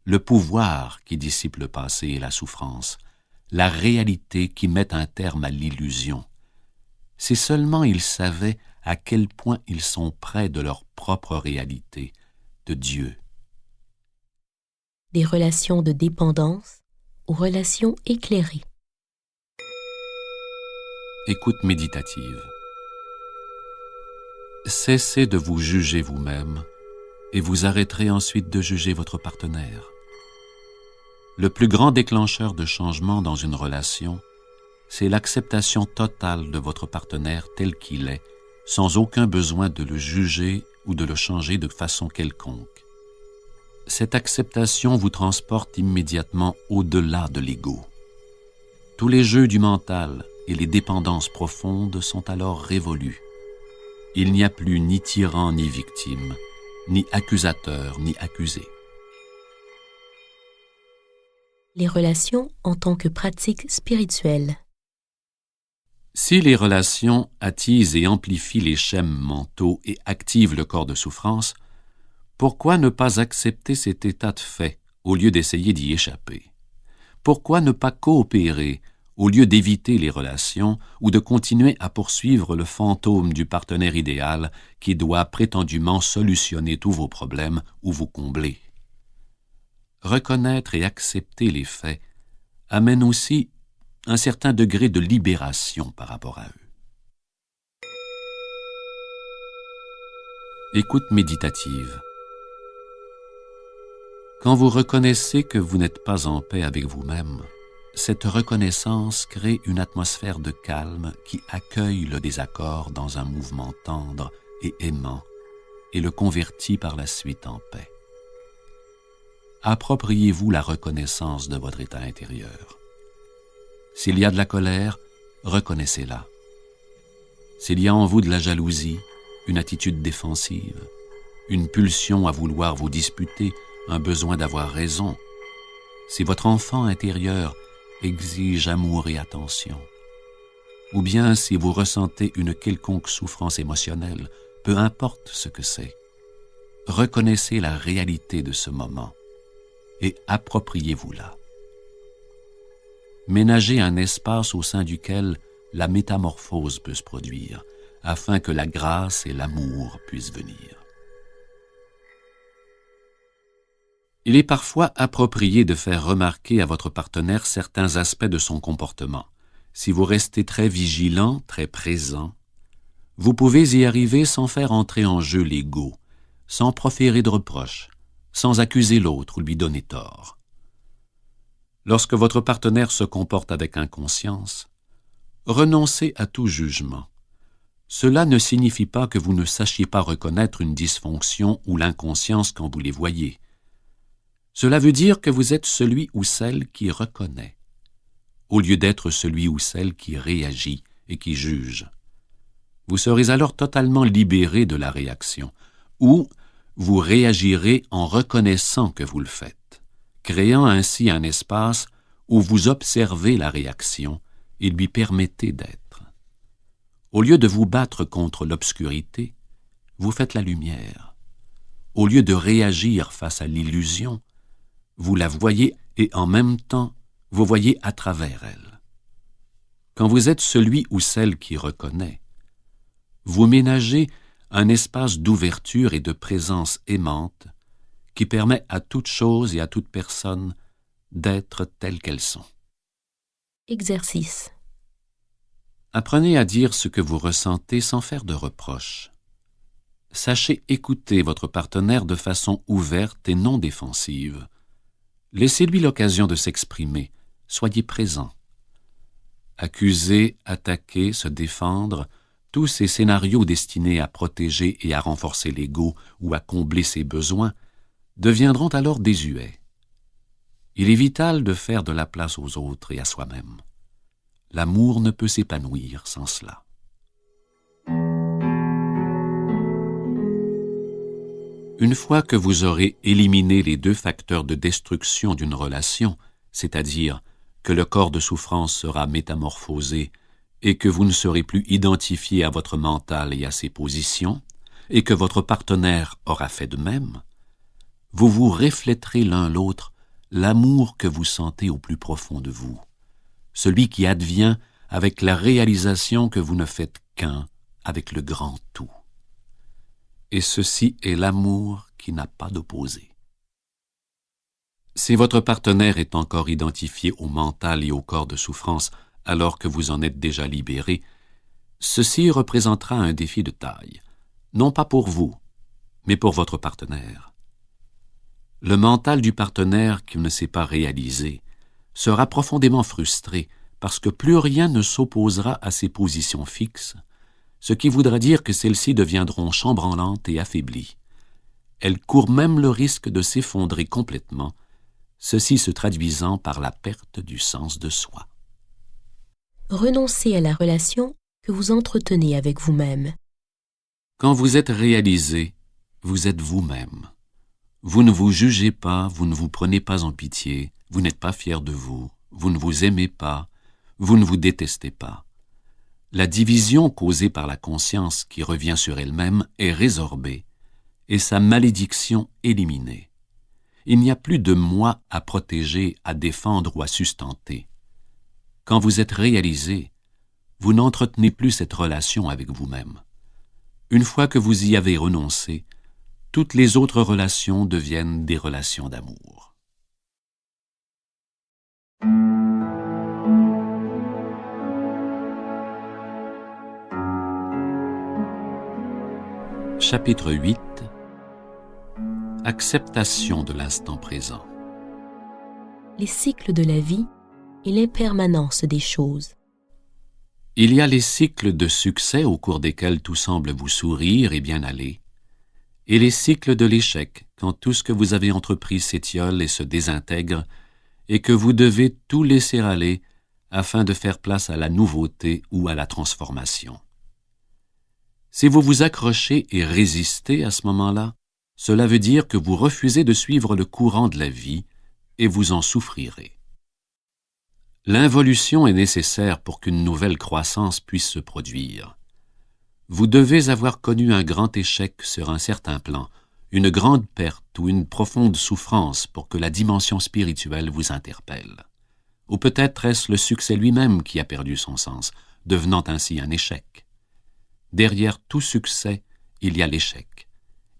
le pouvoir qui dissipe le passé et la souffrance, la réalité qui met un terme à l'illusion. Si seulement ils savaient à quel point ils sont près de leur propre réalité, de Dieu. Des relations de dépendance aux relations éclairées. Écoute méditative. Cessez de vous juger vous-même et vous arrêterez ensuite de juger votre partenaire. Le plus grand déclencheur de changement dans une relation, c'est l'acceptation totale de votre partenaire tel qu'il est, sans aucun besoin de le juger ou de le changer de façon quelconque. Cette acceptation vous transporte immédiatement au-delà de l'ego. Tous les jeux du mental et les dépendances profondes sont alors révolus. Il n'y a plus ni tyran ni victime, ni accusateur ni accusé. Les relations en tant que pratique spirituelle. Si les relations attisent et amplifient les schèmes mentaux et activent le corps de souffrance, pourquoi ne pas accepter cet état de fait au lieu d'essayer d'y échapper? Pourquoi ne pas coopérer au lieu d'éviter les relations ou de continuer à poursuivre le fantôme du partenaire idéal qui doit prétendument solutionner tous vos problèmes ou vous combler? Reconnaître et accepter les faits amène aussi un certain degré de libération par rapport à eux. Écoute méditative. Quand vous reconnaissez que vous n'êtes pas en paix avec vous-même, cette reconnaissance crée une atmosphère de calme qui accueille le désaccord dans un mouvement tendre et aimant et le convertit par la suite en paix. Appropriez-vous la reconnaissance de votre état intérieur. S'il y a de la colère, reconnaissez-la. S'il y a en vous de la jalousie, une attitude défensive, une pulsion à vouloir vous disputer, un besoin d'avoir raison, si votre enfant intérieur exige amour et attention, ou bien si vous ressentez une quelconque souffrance émotionnelle, peu importe ce que c'est, reconnaissez la réalité de ce moment et appropriez-vous-la. Ménagez un espace au sein duquel la métamorphose peut se produire, afin que la grâce et l'amour puissent venir. Il est parfois approprié de faire remarquer à votre partenaire certains aspects de son comportement. Si vous restez très vigilant, très présent, vous pouvez y arriver sans faire entrer en jeu l'ego, sans proférer de reproches, sans accuser l'autre ou lui donner tort. Lorsque votre partenaire se comporte avec inconscience, renoncez à tout jugement. Cela ne signifie pas que vous ne sachiez pas reconnaître une dysfonction ou l'inconscience quand vous les voyez. Cela veut dire que vous êtes celui ou celle qui reconnaît, au lieu d'être celui ou celle qui réagit et qui juge. Vous serez alors totalement libéré de la réaction, ou vous réagirez en reconnaissant que vous le faites, créant ainsi un espace où vous observez la réaction et lui permettez d'être. Au lieu de vous battre contre l'obscurité, vous faites la lumière. Au lieu de réagir face à l'illusion, vous la voyez et en même temps, vous voyez à travers elle. Quand vous êtes celui ou celle qui reconnaît, vous ménagez un espace d'ouverture et de présence aimante qui permet à toute chose et à toute personne d'être telles qu'elles sont. Exercice. Apprenez à dire ce que vous ressentez sans faire de reproches. Sachez écouter votre partenaire de façon ouverte et non défensive. Laissez-lui l'occasion de s'exprimer. Soyez présent. Accuser, attaquer, se défendre, tous ces scénarios destinés à protéger et à renforcer l'ego ou à combler ses besoins deviendront alors désuets. Il est vital de faire de la place aux autres et à soi-même. L'amour ne peut s'épanouir sans cela. Une fois que vous aurez éliminé les deux facteurs de destruction d'une relation, c'est-à-dire que le corps de souffrance sera métamorphosé et que vous ne serez plus identifié à votre mental et à ses positions, et que votre partenaire aura fait de même, vous vous refléterez l'un l'autre l'amour que vous sentez au plus profond de vous, celui qui advient avec la réalisation que vous ne faites qu'un avec le grand tout. Et ceci est l'amour qui n'a pas d'opposé. Si votre partenaire est encore identifié au mental et au corps de souffrance alors que vous en êtes déjà libéré, ceci représentera un défi de taille, non pas pour vous, mais pour votre partenaire. Le mental du partenaire qui ne s'est pas réalisé sera profondément frustré parce que plus rien ne s'opposera à ses positions fixes, ce qui voudra dire que celles-ci deviendront chambranlantes et affaiblies. Elles courent même le risque de s'effondrer complètement, ceci se traduisant par la perte du sens de soi. Renoncez à la relation que vous entretenez avec vous-même. Quand vous êtes réalisé, vous êtes vous-même. Vous ne vous jugez pas, vous ne vous prenez pas en pitié, vous n'êtes pas fier de vous, vous ne vous aimez pas, vous ne vous détestez pas. La division causée par la conscience qui revient sur elle-même est résorbée et sa malédiction éliminée. Il n'y a plus de moi à protéger, à défendre ou à sustenter. Quand vous êtes réalisé, vous n'entretenez plus cette relation avec vous-même. Une fois que vous y avez renoncé, toutes les autres relations deviennent des relations d'amour. Chapitre 8. Acceptation de l'instant présent. Les cycles de la vie et l'impermanence des choses. Il y a les cycles de succès au cours desquels tout semble vous sourire et bien aller, et les cycles de l'échec, quand tout ce que vous avez entrepris s'étiole et se désintègre, et que vous devez tout laisser aller afin de faire place à la nouveauté ou à la transformation. Si vous vous accrochez et résistez à ce moment-là, cela veut dire que vous refusez de suivre le courant de la vie et vous en souffrirez. L'involution est nécessaire pour qu'une nouvelle croissance puisse se produire. Vous devez avoir connu un grand échec sur un certain plan, une grande perte ou une profonde souffrance pour que la dimension spirituelle vous interpelle. Ou peut-être est-ce le succès lui-même qui a perdu son sens, devenant ainsi un échec. Derrière tout succès, il y a l'échec,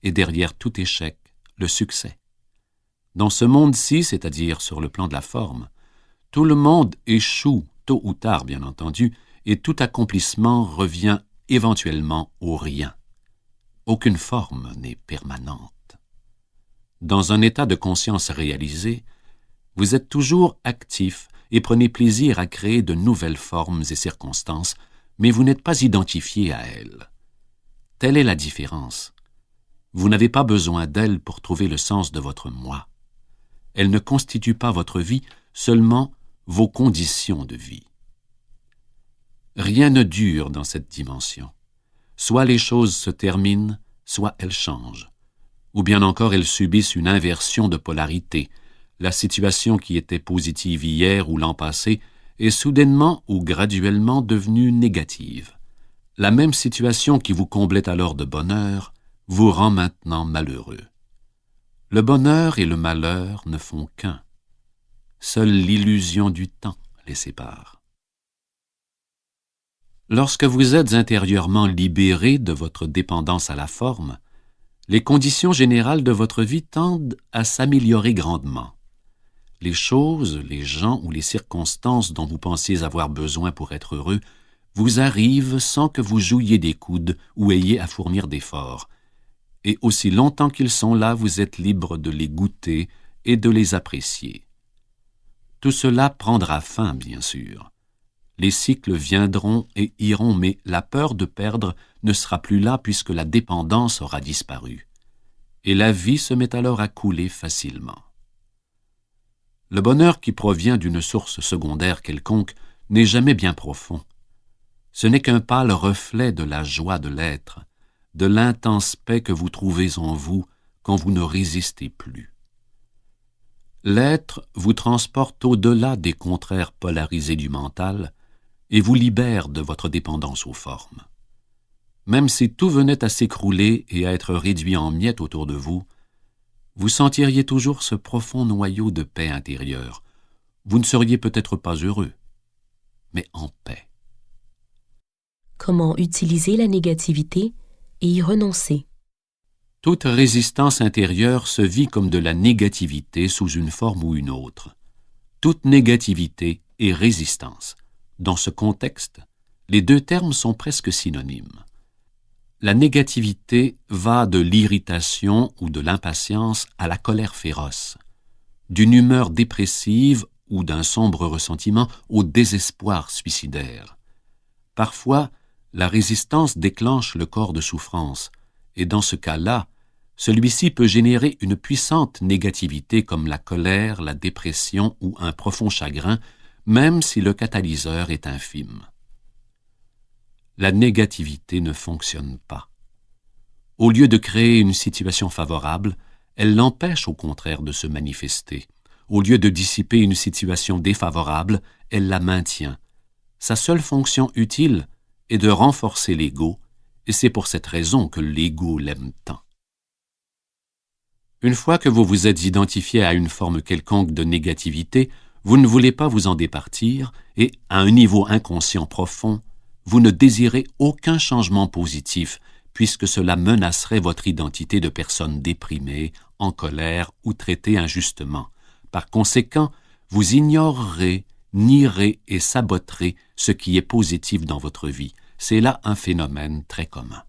et derrière tout échec, le succès. Dans ce monde-ci, c'est-à-dire sur le plan de la forme, tout le monde échoue, tôt ou tard bien entendu, et tout accomplissement revient éventuellement au rien. Aucune forme n'est permanente. Dans un état de conscience réalisé, vous êtes toujours actif et prenez plaisir à créer de nouvelles formes et circonstances, mais vous n'êtes pas identifié à elles. Telle est la différence. Vous n'avez pas besoin d'elle pour trouver le sens de votre moi. Elle ne constitue pas votre vie, seulement vos conditions de vie. Rien ne dure dans cette dimension. Soit les choses se terminent, soit elles changent. Ou bien encore elles subissent une inversion de polarité. La situation qui était positive hier ou l'an passé est soudainement ou graduellement devenue négative. La même situation qui vous comblait alors de bonheur vous rend maintenant malheureux. Le bonheur et le malheur ne font qu'un. Seule l'illusion du temps les sépare. Lorsque vous êtes intérieurement libéré de votre dépendance à la forme, les conditions générales de votre vie tendent à s'améliorer grandement. Les choses, les gens ou les circonstances dont vous pensiez avoir besoin pour être heureux vous arrivent sans que vous jouiez des coudes ou ayez à fournir d'efforts. Et aussi longtemps qu'ils sont là, vous êtes libre de les goûter et de les apprécier. Tout cela prendra fin, bien sûr. Les cycles viendront et iront, mais la peur de perdre ne sera plus là puisque la dépendance aura disparu. Et la vie se met alors à couler facilement. Le bonheur qui provient d'une source secondaire quelconque n'est jamais bien profond. Ce n'est qu'un pâle reflet de la joie de l'être, de l'intense paix que vous trouvez en vous quand vous ne résistez plus. L'être vous transporte au-delà des contraires polarisés du mental et vous libère de votre dépendance aux formes. même si tout venait à s'écrouler et à être réduit en miettes autour de vous, vous sentiriez toujours ce profond noyau de paix intérieure. Vous ne seriez peut-être pas heureux, mais en paix. Comment utiliser la négativité et y renoncer? Toute résistance intérieure se vit comme de la négativité sous une forme ou une autre. Toute négativité est résistance. Dans ce contexte, les deux termes sont presque synonymes. La négativité va de l'irritation ou de l'impatience à la colère féroce, d'une humeur dépressive ou d'un sombre ressentiment au désespoir suicidaire. Parfois, la résistance déclenche le corps de souffrance, et dans ce cas-là, celui-ci peut générer une puissante négativité comme la colère, la dépression ou un profond chagrin, même si le catalyseur est infime. La négativité ne fonctionne pas. Au lieu de créer une situation favorable, elle l'empêche au contraire de se manifester. Au lieu de dissiper une situation défavorable, elle la maintient. Sa seule fonction utile est de renforcer l'ego, et c'est pour cette raison que l'ego l'aime tant. Une fois que vous vous êtes identifié à une forme quelconque de négativité, vous ne voulez pas vous en départir et, à un niveau inconscient profond, vous ne désirez aucun changement positif puisque cela menacerait votre identité de personne déprimée, en colère ou traitée injustement. Par conséquent, vous ignorerez, nierez et saboterez ce qui est positif dans votre vie. C'est là un phénomène très commun.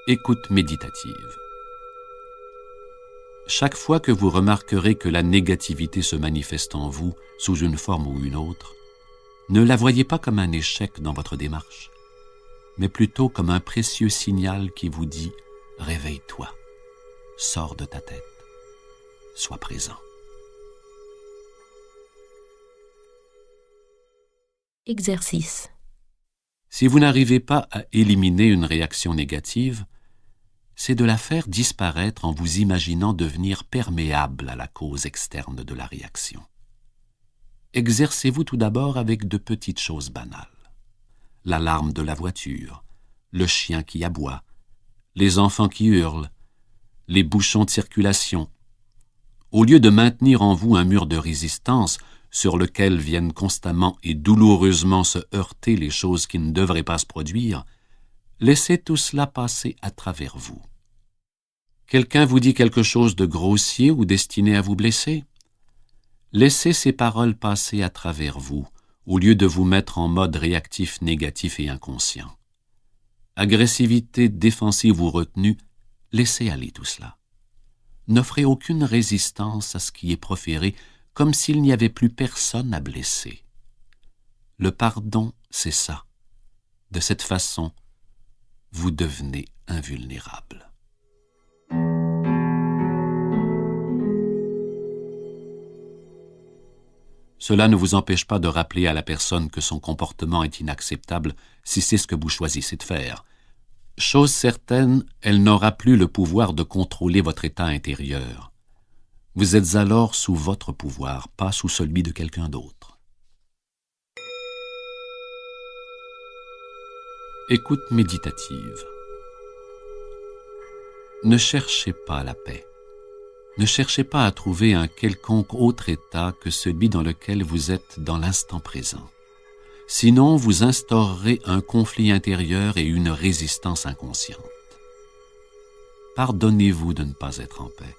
Écoute méditative. Chaque fois que vous remarquerez que la négativité se manifeste en vous sous une forme ou une autre, ne la voyez pas comme un échec dans votre démarche, mais plutôt comme un précieux signal qui vous dit « Réveille-toi, sors de ta tête, sois présent ». Exercice. Si vous n'arrivez pas à éliminer une réaction négative, c'est de la faire disparaître en vous imaginant devenir perméable à la cause externe de la réaction. Exercez-vous tout d'abord avec de petites choses banales. L'alarme de la voiture, le chien qui aboie, les enfants qui hurlent, les bouchons de circulation. Au lieu de maintenir en vous un mur de résistance sur lequel viennent constamment et douloureusement se heurter les choses qui ne devraient pas se produire, laissez tout cela passer à travers vous. Quelqu'un vous dit quelque chose de grossier ou destiné à vous blesser? Laissez ces paroles passer à travers vous, au lieu de vous mettre en mode réactif négatif et inconscient. Agressivité, défensive ou retenue, laissez aller tout cela. N'offrez aucune résistance à ce qui est proféré, comme s'il n'y avait plus personne à blesser. Le pardon, c'est ça. De cette façon, vous devenez invulnérable. Cela ne vous empêche pas de rappeler à la personne que son comportement est inacceptable si c'est ce que vous choisissez de faire. Chose certaine, elle n'aura plus le pouvoir de contrôler votre état intérieur. Vous êtes alors sous votre pouvoir, pas sous celui de quelqu'un d'autre. Écoute méditative. Ne cherchez pas la paix. Ne cherchez pas à trouver un quelconque autre état que celui dans lequel vous êtes dans l'instant présent. Sinon, vous instaurerez un conflit intérieur et une résistance inconsciente. Pardonnez-vous de ne pas être en paix.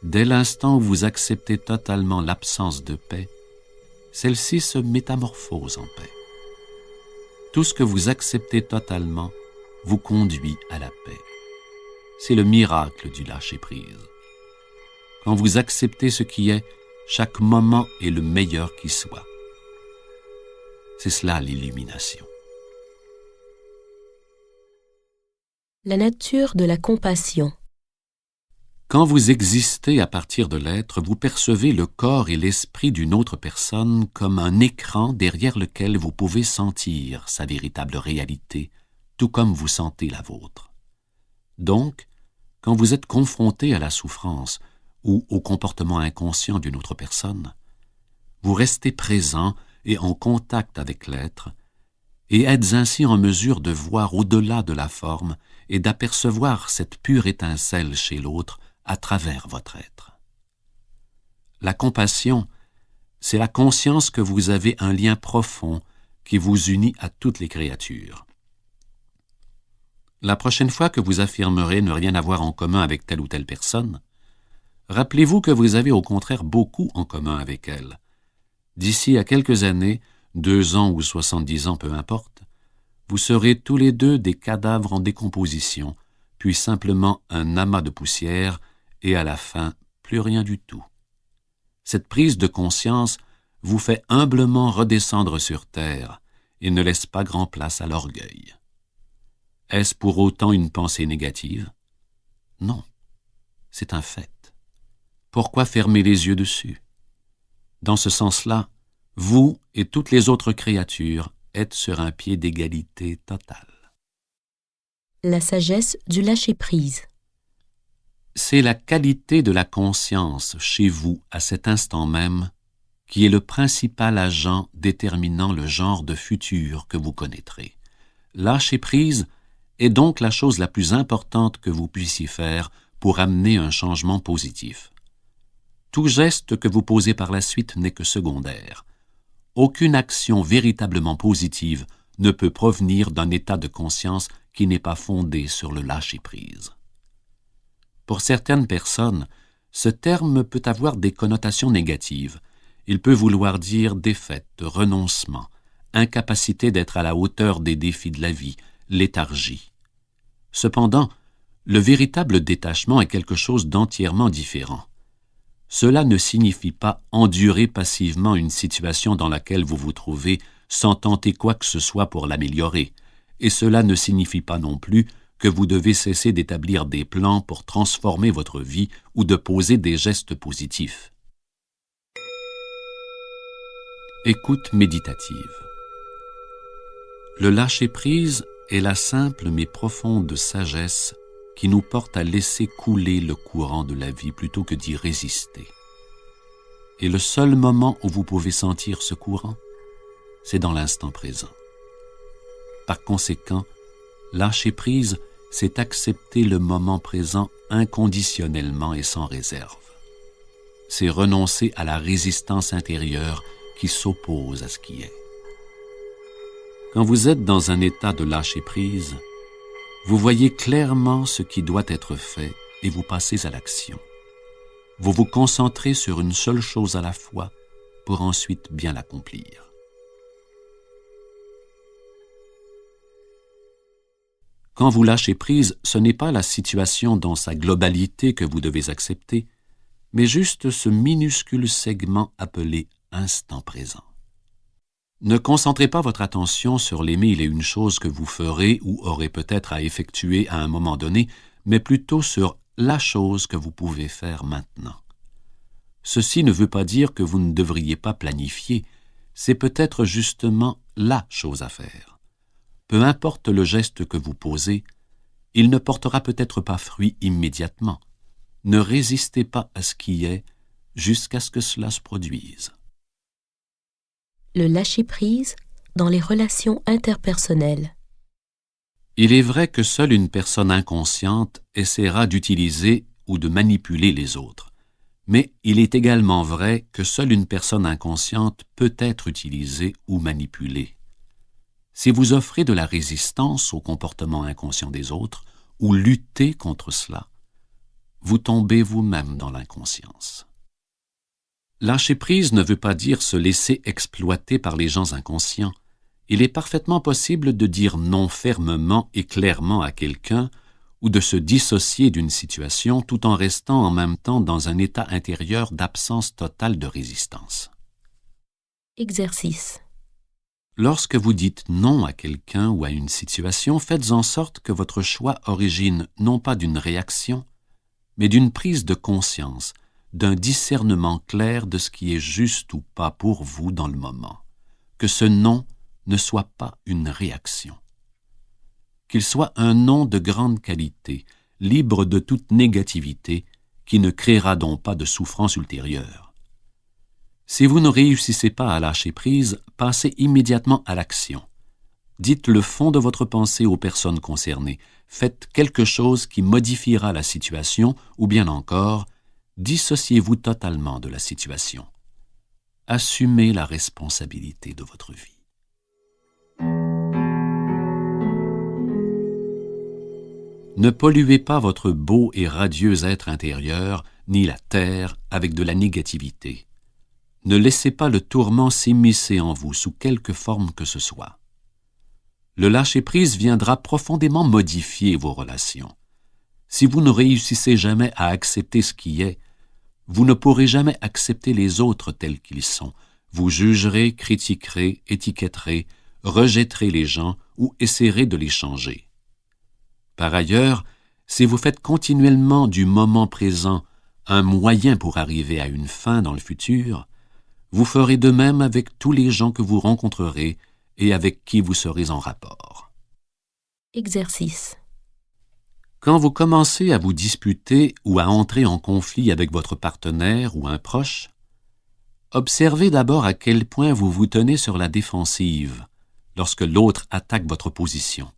Dès l'instant où vous acceptez totalement l'absence de paix, celle-ci se métamorphose en paix. Tout ce que vous acceptez totalement vous conduit à la paix. C'est le miracle du lâcher-prise. Quand vous acceptez ce qui est, chaque moment est le meilleur qui soit. C'est cela l'illumination. La nature de la compassion. Quand vous existez à partir de l'être, vous percevez le corps et l'esprit d'une autre personne comme un écran derrière lequel vous pouvez sentir sa véritable réalité, tout comme vous sentez la vôtre. Donc, quand vous êtes confronté à la souffrance ou au comportement inconscient d'une autre personne, vous restez présent et en contact avec l'être, et êtes ainsi en mesure de voir au-delà de la forme et d'apercevoir cette pure étincelle chez l'autre à travers votre être. La compassion, c'est la conscience que vous avez un lien profond qui vous unit à toutes les créatures. La prochaine fois que vous affirmerez ne rien avoir en commun avec telle ou telle personne, rappelez-vous que vous avez au contraire beaucoup en commun avec elle. D'ici à quelques années, 2 ans ou 70 ans, peu importe, vous serez tous les deux des cadavres en décomposition, puis simplement un amas de poussière, et à la fin, plus rien du tout. Cette prise de conscience vous fait humblement redescendre sur terre et ne laisse pas grand place à l'orgueil. Est-ce pour autant une pensée négative? Non, c'est un fait. Pourquoi fermer les yeux dessus? Dans ce sens-là, vous et toutes les autres créatures êtes sur un pied d'égalité totale. La sagesse du lâcher-prise. C'est la qualité de la conscience chez vous à cet instant même qui est le principal agent déterminant le genre de futur que vous connaîtrez. Lâcher prise est donc la chose la plus importante que vous puissiez faire pour amener un changement positif. Tout geste que vous posez par la suite n'est que secondaire. Aucune action véritablement positive ne peut provenir d'un état de conscience qui n'est pas fondé sur le lâcher-prise. Pour certaines personnes, ce terme peut avoir des connotations négatives. Il peut vouloir dire défaite, renoncement, incapacité d'être à la hauteur des défis de la vie, léthargie. Cependant, le véritable détachement est quelque chose d'entièrement différent. Cela ne signifie pas endurer passivement une situation dans laquelle vous vous trouvez sans tenter quoi que ce soit pour l'améliorer, et cela ne signifie pas non plus que vous devez cesser d'établir des plans pour transformer votre vie ou de poser des gestes positifs. Écoute méditative. Le lâcher-prise est la simple mais profonde sagesse qui nous porte à laisser couler le courant de la vie plutôt que d'y résister. Et le seul moment où vous pouvez sentir ce courant, c'est dans l'instant présent. Par conséquent, lâcher prise, c'est accepter le moment présent inconditionnellement et sans réserve. C'est renoncer à la résistance intérieure qui s'oppose à ce qui est. Quand vous êtes dans un état de lâcher-prise, vous voyez clairement ce qui doit être fait et vous passez à l'action. Vous vous concentrez sur une seule chose à la fois pour ensuite bien l'accomplir. Quand vous lâchez prise, ce n'est pas la situation dans sa globalité que vous devez accepter, mais juste ce minuscule segment appelé instant présent. Ne concentrez pas votre attention sur les 1001 choses que vous ferez ou aurez peut-être à effectuer à un moment donné, mais plutôt sur la chose que vous pouvez faire maintenant. Ceci ne veut pas dire que vous ne devriez pas planifier, c'est peut-être justement la chose à faire. Peu importe le geste que vous posez, il ne portera peut-être pas fruit immédiatement. Ne résistez pas à ce qui est jusqu'à ce que cela se produise. Le lâcher-prise dans les relations interpersonnelles. Il est vrai que seule une personne inconsciente essaiera d'utiliser ou de manipuler les autres. Mais il est également vrai que seule une personne inconsciente peut être utilisée ou manipulée. Si vous offrez de la résistance au comportement inconscient des autres ou luttez contre cela, vous tombez vous-même dans l'inconscience. Lâcher prise ne veut pas dire se laisser exploiter par les gens inconscients. Il est parfaitement possible de dire non fermement et clairement à quelqu'un ou de se dissocier d'une situation tout en restant en même temps dans un état intérieur d'absence totale de résistance. Exercice. Lorsque vous dites non à quelqu'un ou à une situation, faites en sorte que votre choix origine non pas d'une réaction, mais d'une prise de conscience, d'un discernement clair de ce qui est juste ou pas pour vous dans le moment. Que ce non ne soit pas une réaction. Qu'il soit un non de grande qualité, libre de toute négativité, qui ne créera donc pas de souffrance ultérieure. Si vous ne réussissez pas à lâcher prise, passez immédiatement à l'action. Dites le fond de votre pensée aux personnes concernées. Faites quelque chose qui modifiera la situation, ou bien encore, dissociez-vous totalement de la situation. Assumez la responsabilité de votre vie. Ne polluez pas votre beau et radieux être intérieur, ni la terre, avec de la négativité. Ne laissez pas le tourment s'immiscer en vous sous quelque forme que ce soit. Le lâcher-prise viendra profondément modifier vos relations. Si vous ne réussissez jamais à accepter ce qui est, vous ne pourrez jamais accepter les autres tels qu'ils sont. Vous jugerez, critiquerez, étiquetterez, rejetterez les gens ou essaierez de les changer. Par ailleurs, si vous faites continuellement du moment présent un moyen pour arriver à une fin dans le futur, vous ferez de même avec tous les gens que vous rencontrerez et avec qui vous serez en rapport. Exercice. Quand vous commencez à vous disputer ou à entrer en conflit avec votre partenaire ou un proche, observez d'abord à quel point vous vous tenez sur la défensive lorsque l'autre attaque votre position,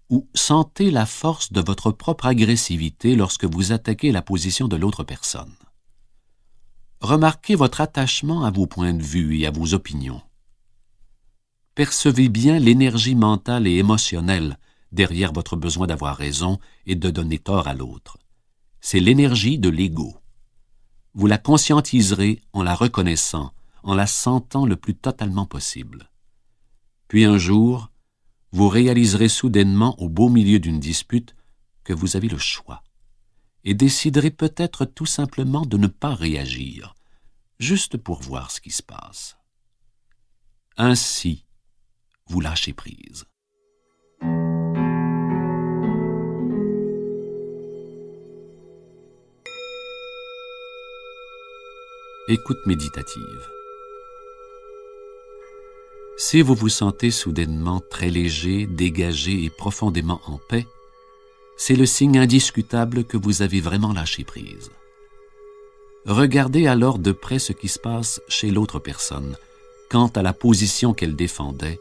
ou sentez la force de votre propre agressivité lorsque vous attaquez la position de l'autre personne. Remarquez votre attachement à vos points de vue et à vos opinions. Percevez bien l'énergie mentale et émotionnelle derrière votre besoin d'avoir raison et de donner tort à l'autre. C'est l'énergie de l'ego. Vous la conscientiserez en la reconnaissant, en la sentant le plus totalement possible. Puis un jour, vous réaliserez soudainement au beau milieu d'une dispute que vous avez le choix et déciderez peut-être tout simplement de ne pas réagir, juste pour voir ce qui se passe. Ainsi, vous lâchez prise. Écoute méditative. Si vous vous sentez soudainement très léger, dégagé et profondément en paix, c'est le signe indiscutable que vous avez vraiment lâché prise. Regardez alors de près ce qui se passe chez l'autre personne, quant à la position qu'elle défendait,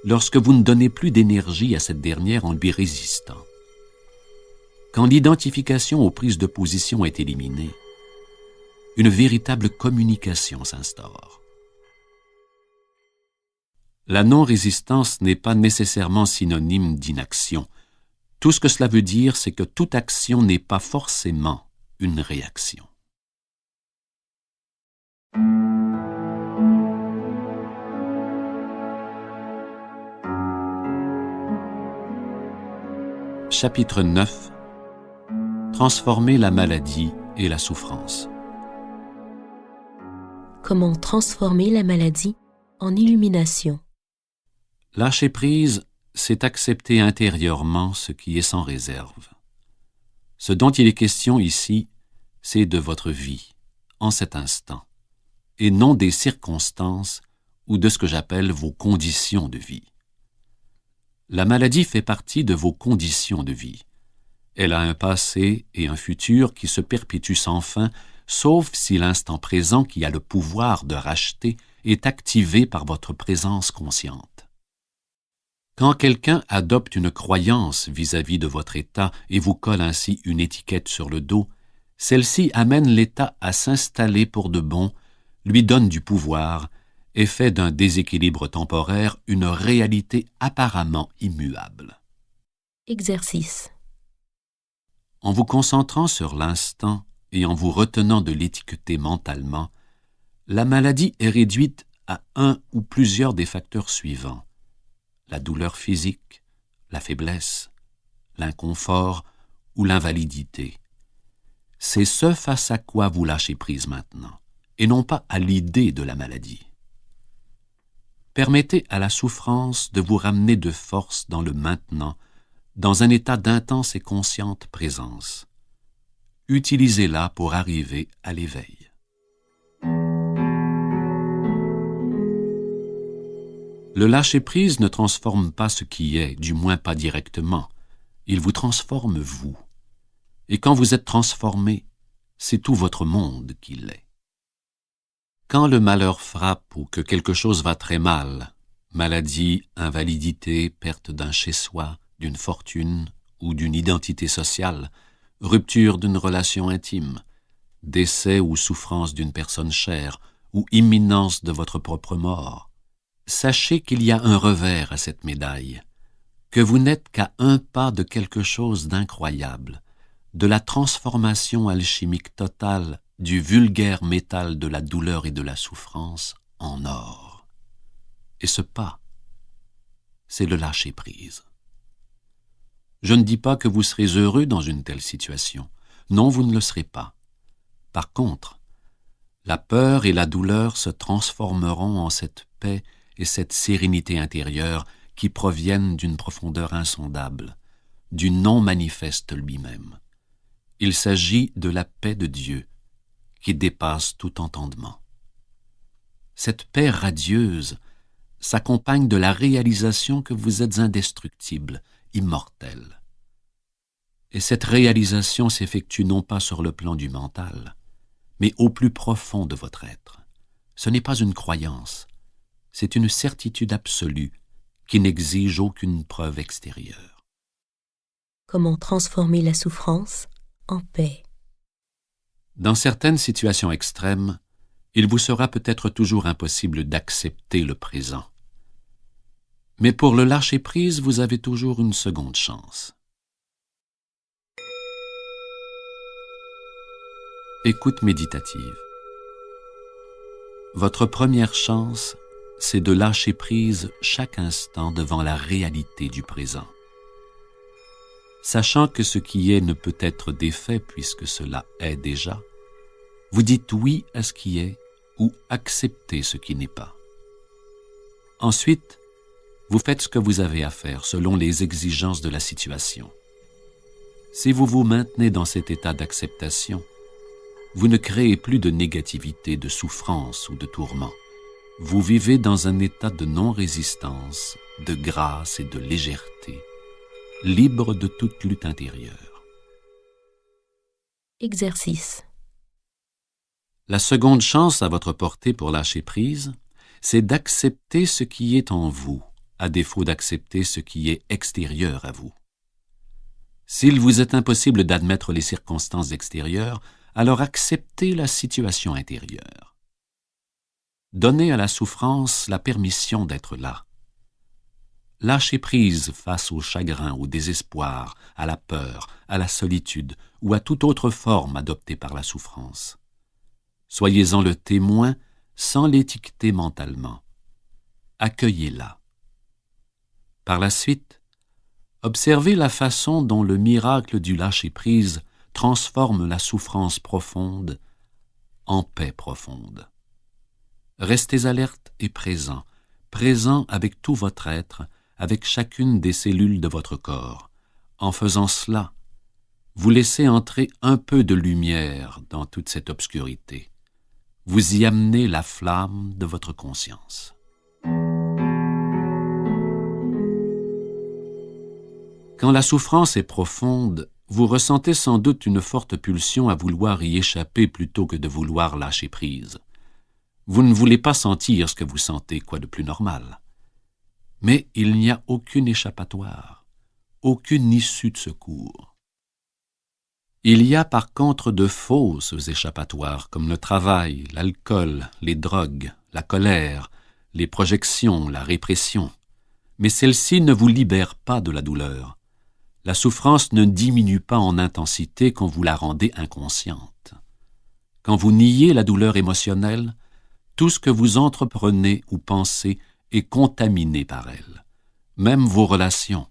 lorsque vous ne donnez plus d'énergie à cette dernière en lui résistant. Quand l'identification aux prises de position est éliminée, une véritable communication s'instaure. La non-résistance n'est pas nécessairement synonyme d'inaction. Tout ce que cela veut dire, c'est que toute action n'est pas forcément une réaction. Chapitre 9. Transformer la maladie et la souffrance. Comment transformer la maladie en illumination? Lâcher prise, c'est accepter intérieurement ce qui est sans réserve. Ce dont il est question ici, c'est de votre vie, en cet instant, et non des circonstances ou de ce que j'appelle vos conditions de vie. La maladie fait partie de vos conditions de vie. Elle a un passé et un futur qui se perpétuent sans fin, sauf si l'instant présent qui a le pouvoir de racheter est activé par votre présence consciente. Quand quelqu'un adopte une croyance vis-à-vis de votre état et vous colle ainsi une étiquette sur le dos, celle-ci amène l'état à s'installer pour de bon, lui donne du pouvoir et fait d'un déséquilibre temporaire une réalité apparemment immuable. Exercice. En vous concentrant sur l'instant et en vous retenant de l'étiqueter mentalement, la maladie est réduite à un ou plusieurs des facteurs suivants: la douleur physique, la faiblesse, l'inconfort ou l'invalidité. C'est ce face à quoi vous lâchez prise maintenant, et non pas à l'idée de la maladie. Permettez à la souffrance de vous ramener de force dans le maintenant, dans un état d'intense et consciente présence. Utilisez-la pour arriver à l'éveil. Le lâcher-prise ne transforme pas ce qui est, du moins pas directement. Il vous transforme vous. Et quand vous êtes transformé, c'est tout votre monde qui l'est. Quand le malheur frappe ou que quelque chose va très mal, Maladie, invalidité, perte d'un chez-soi, d'une fortune ou d'une identité sociale, rupture d'une relation intime, décès ou souffrance d'une personne chère, ou imminence de votre propre mort. Sachez qu'il y a un revers à cette médaille, que vous n'êtes qu'à un pas de quelque chose d'incroyable, de la transformation alchimique totale du vulgaire métal de la douleur et de la souffrance en or. Et ce pas, c'est le lâcher-prise. Je ne dis pas que vous serez heureux dans une telle situation. Non, vous ne le serez pas. Par contre, la peur et la douleur se transformeront en cette paix et cette sérénité intérieure qui proviennent d'une profondeur insondable, du non manifeste lui-même. Il s'agit de la paix de Dieu, qui dépasse tout entendement. Cette paix radieuse s'accompagne de la réalisation que vous êtes indestructible, immortel. Et cette réalisation s'effectue non pas sur le plan du mental, mais au plus profond de votre être. Ce n'est pas une croyance, c'est une certitude absolue qui n'exige aucune preuve extérieure. Comment transformer la souffrance en paix? Dans certaines situations extrêmes, il vous sera peut-être toujours impossible d'accepter le présent. Mais pour le lâcher-prise, vous avez toujours une seconde chance. Écoute méditative. Votre première chance, c'est de lâcher prise chaque instant devant la réalité du présent. Sachant que ce qui est ne peut être défait puisque cela est déjà, vous dites oui à ce qui est ou acceptez ce qui n'est pas. Ensuite, vous faites ce que vous avez à faire selon les exigences de la situation. Si vous vous maintenez dans cet état d'acceptation, vous ne créez plus de négativité, de souffrance ou de tourment. Vous vivez dans un état de non-résistance, de grâce et de légèreté, libre de toute lutte intérieure. Exercice. La seconde chance à votre portée pour lâcher prise, c'est d'accepter ce qui est en vous, à défaut d'accepter ce qui est extérieur à vous. S'il vous est impossible d'admettre les circonstances extérieures, alors acceptez la situation intérieure. Donnez à la souffrance la permission d'être là. Lâchez prise face au chagrin, au désespoir, à la peur, à la solitude ou à toute autre forme adoptée par la souffrance. Soyez-en le témoin sans l'étiqueter mentalement. Accueillez-la. Par la suite, observez la façon dont le miracle du lâcher-prise transforme la souffrance profonde en paix profonde. Restez alerte et présent, présent avec tout votre être, avec chacune des cellules de votre corps. En faisant cela, vous laissez entrer un peu de lumière dans toute cette obscurité. Vous y amenez la flamme de votre conscience. Quand la souffrance est profonde, vous ressentez sans doute une forte pulsion à vouloir y échapper plutôt que de vouloir lâcher prise. Vous ne voulez pas sentir ce que vous sentez, quoi de plus normal. Mais il n'y a aucune échappatoire, aucune issue de secours. Il y a par contre de fausses échappatoires comme le travail, l'alcool, les drogues, la colère, les projections, la répression. Mais celles-ci ne vous libèrent pas de la douleur. La souffrance ne diminue pas en intensité quand vous la rendez inconsciente. Quand vous niez la douleur émotionnelle, tout ce que vous entreprenez ou pensez est contaminé par elle. Même vos relations.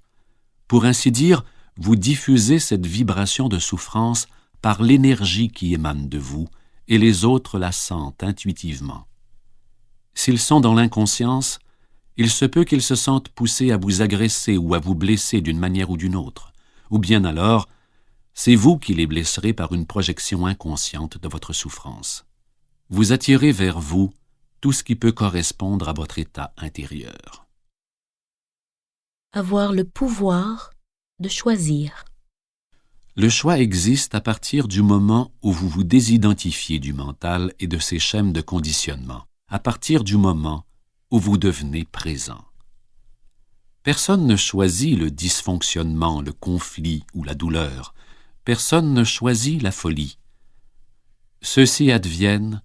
Pour ainsi dire, vous diffusez cette vibration de souffrance par l'énergie qui émane de vous et les autres la sentent intuitivement. S'ils sont dans l'inconscience, il se peut qu'ils se sentent poussés à vous agresser ou à vous blesser d'une manière ou d'une autre. Ou bien alors, c'est vous qui les blesserez par une projection inconsciente de votre souffrance. Vous attirez vers vous tout ce qui peut correspondre à votre état intérieur. Avoir le pouvoir de choisir. Le choix existe à partir du moment où vous vous désidentifiez du mental et de ses schèmes de conditionnement, à partir du moment où vous devenez présent. Personne ne choisit le dysfonctionnement, le conflit ou la douleur. Personne ne choisit la folie. Ceux-ci adviennent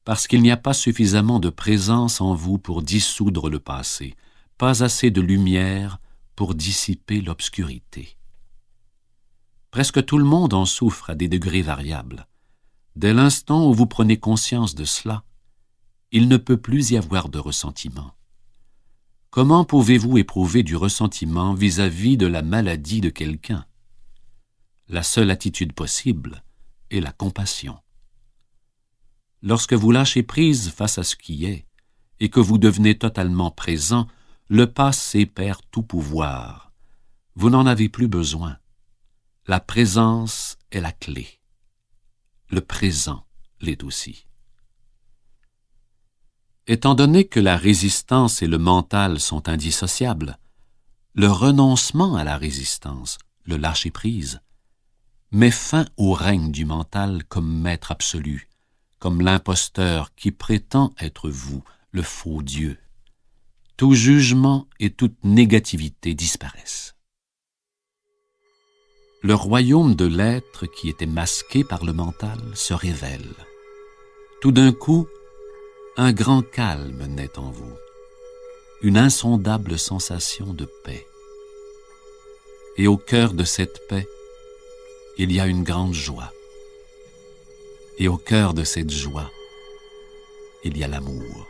parce qu'il n'y a pas suffisamment de présence en vous pour dissoudre le passé, pas assez de lumière pour dissiper l'obscurité. Presque tout le monde en souffre à des degrés variables. Dès l'instant où vous prenez conscience de cela, il ne peut plus y avoir de ressentiment. Comment pouvez-vous éprouver du ressentiment vis-à-vis de la maladie de quelqu'un? La seule attitude possible est la compassion. Lorsque vous lâchez prise face à ce qui est et que vous devenez totalement présent, le passé perd tout pouvoir. Vous n'en avez plus besoin. La présence est la clé. Le présent l'est aussi. Étant donné que la résistance et le mental sont indissociables, le renoncement à la résistance, le lâcher-prise, met fin au règne du mental comme maître absolu, comme l'imposteur qui prétend être vous, le faux Dieu. Tout jugement et toute négativité disparaissent. Le royaume de l'être qui était masqué par le mental se révèle. Tout d'un coup, un grand calme naît en vous, une insondable sensation de paix. Et au cœur de cette paix, il y a une grande joie. Et au cœur de cette joie, il y a l'amour.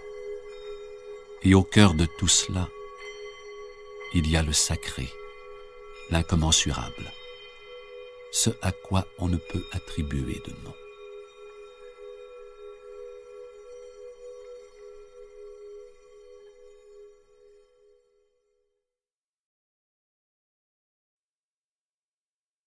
Et au cœur de tout cela, il y a le sacré, l'incommensurable, ce à quoi on ne peut attribuer de nom.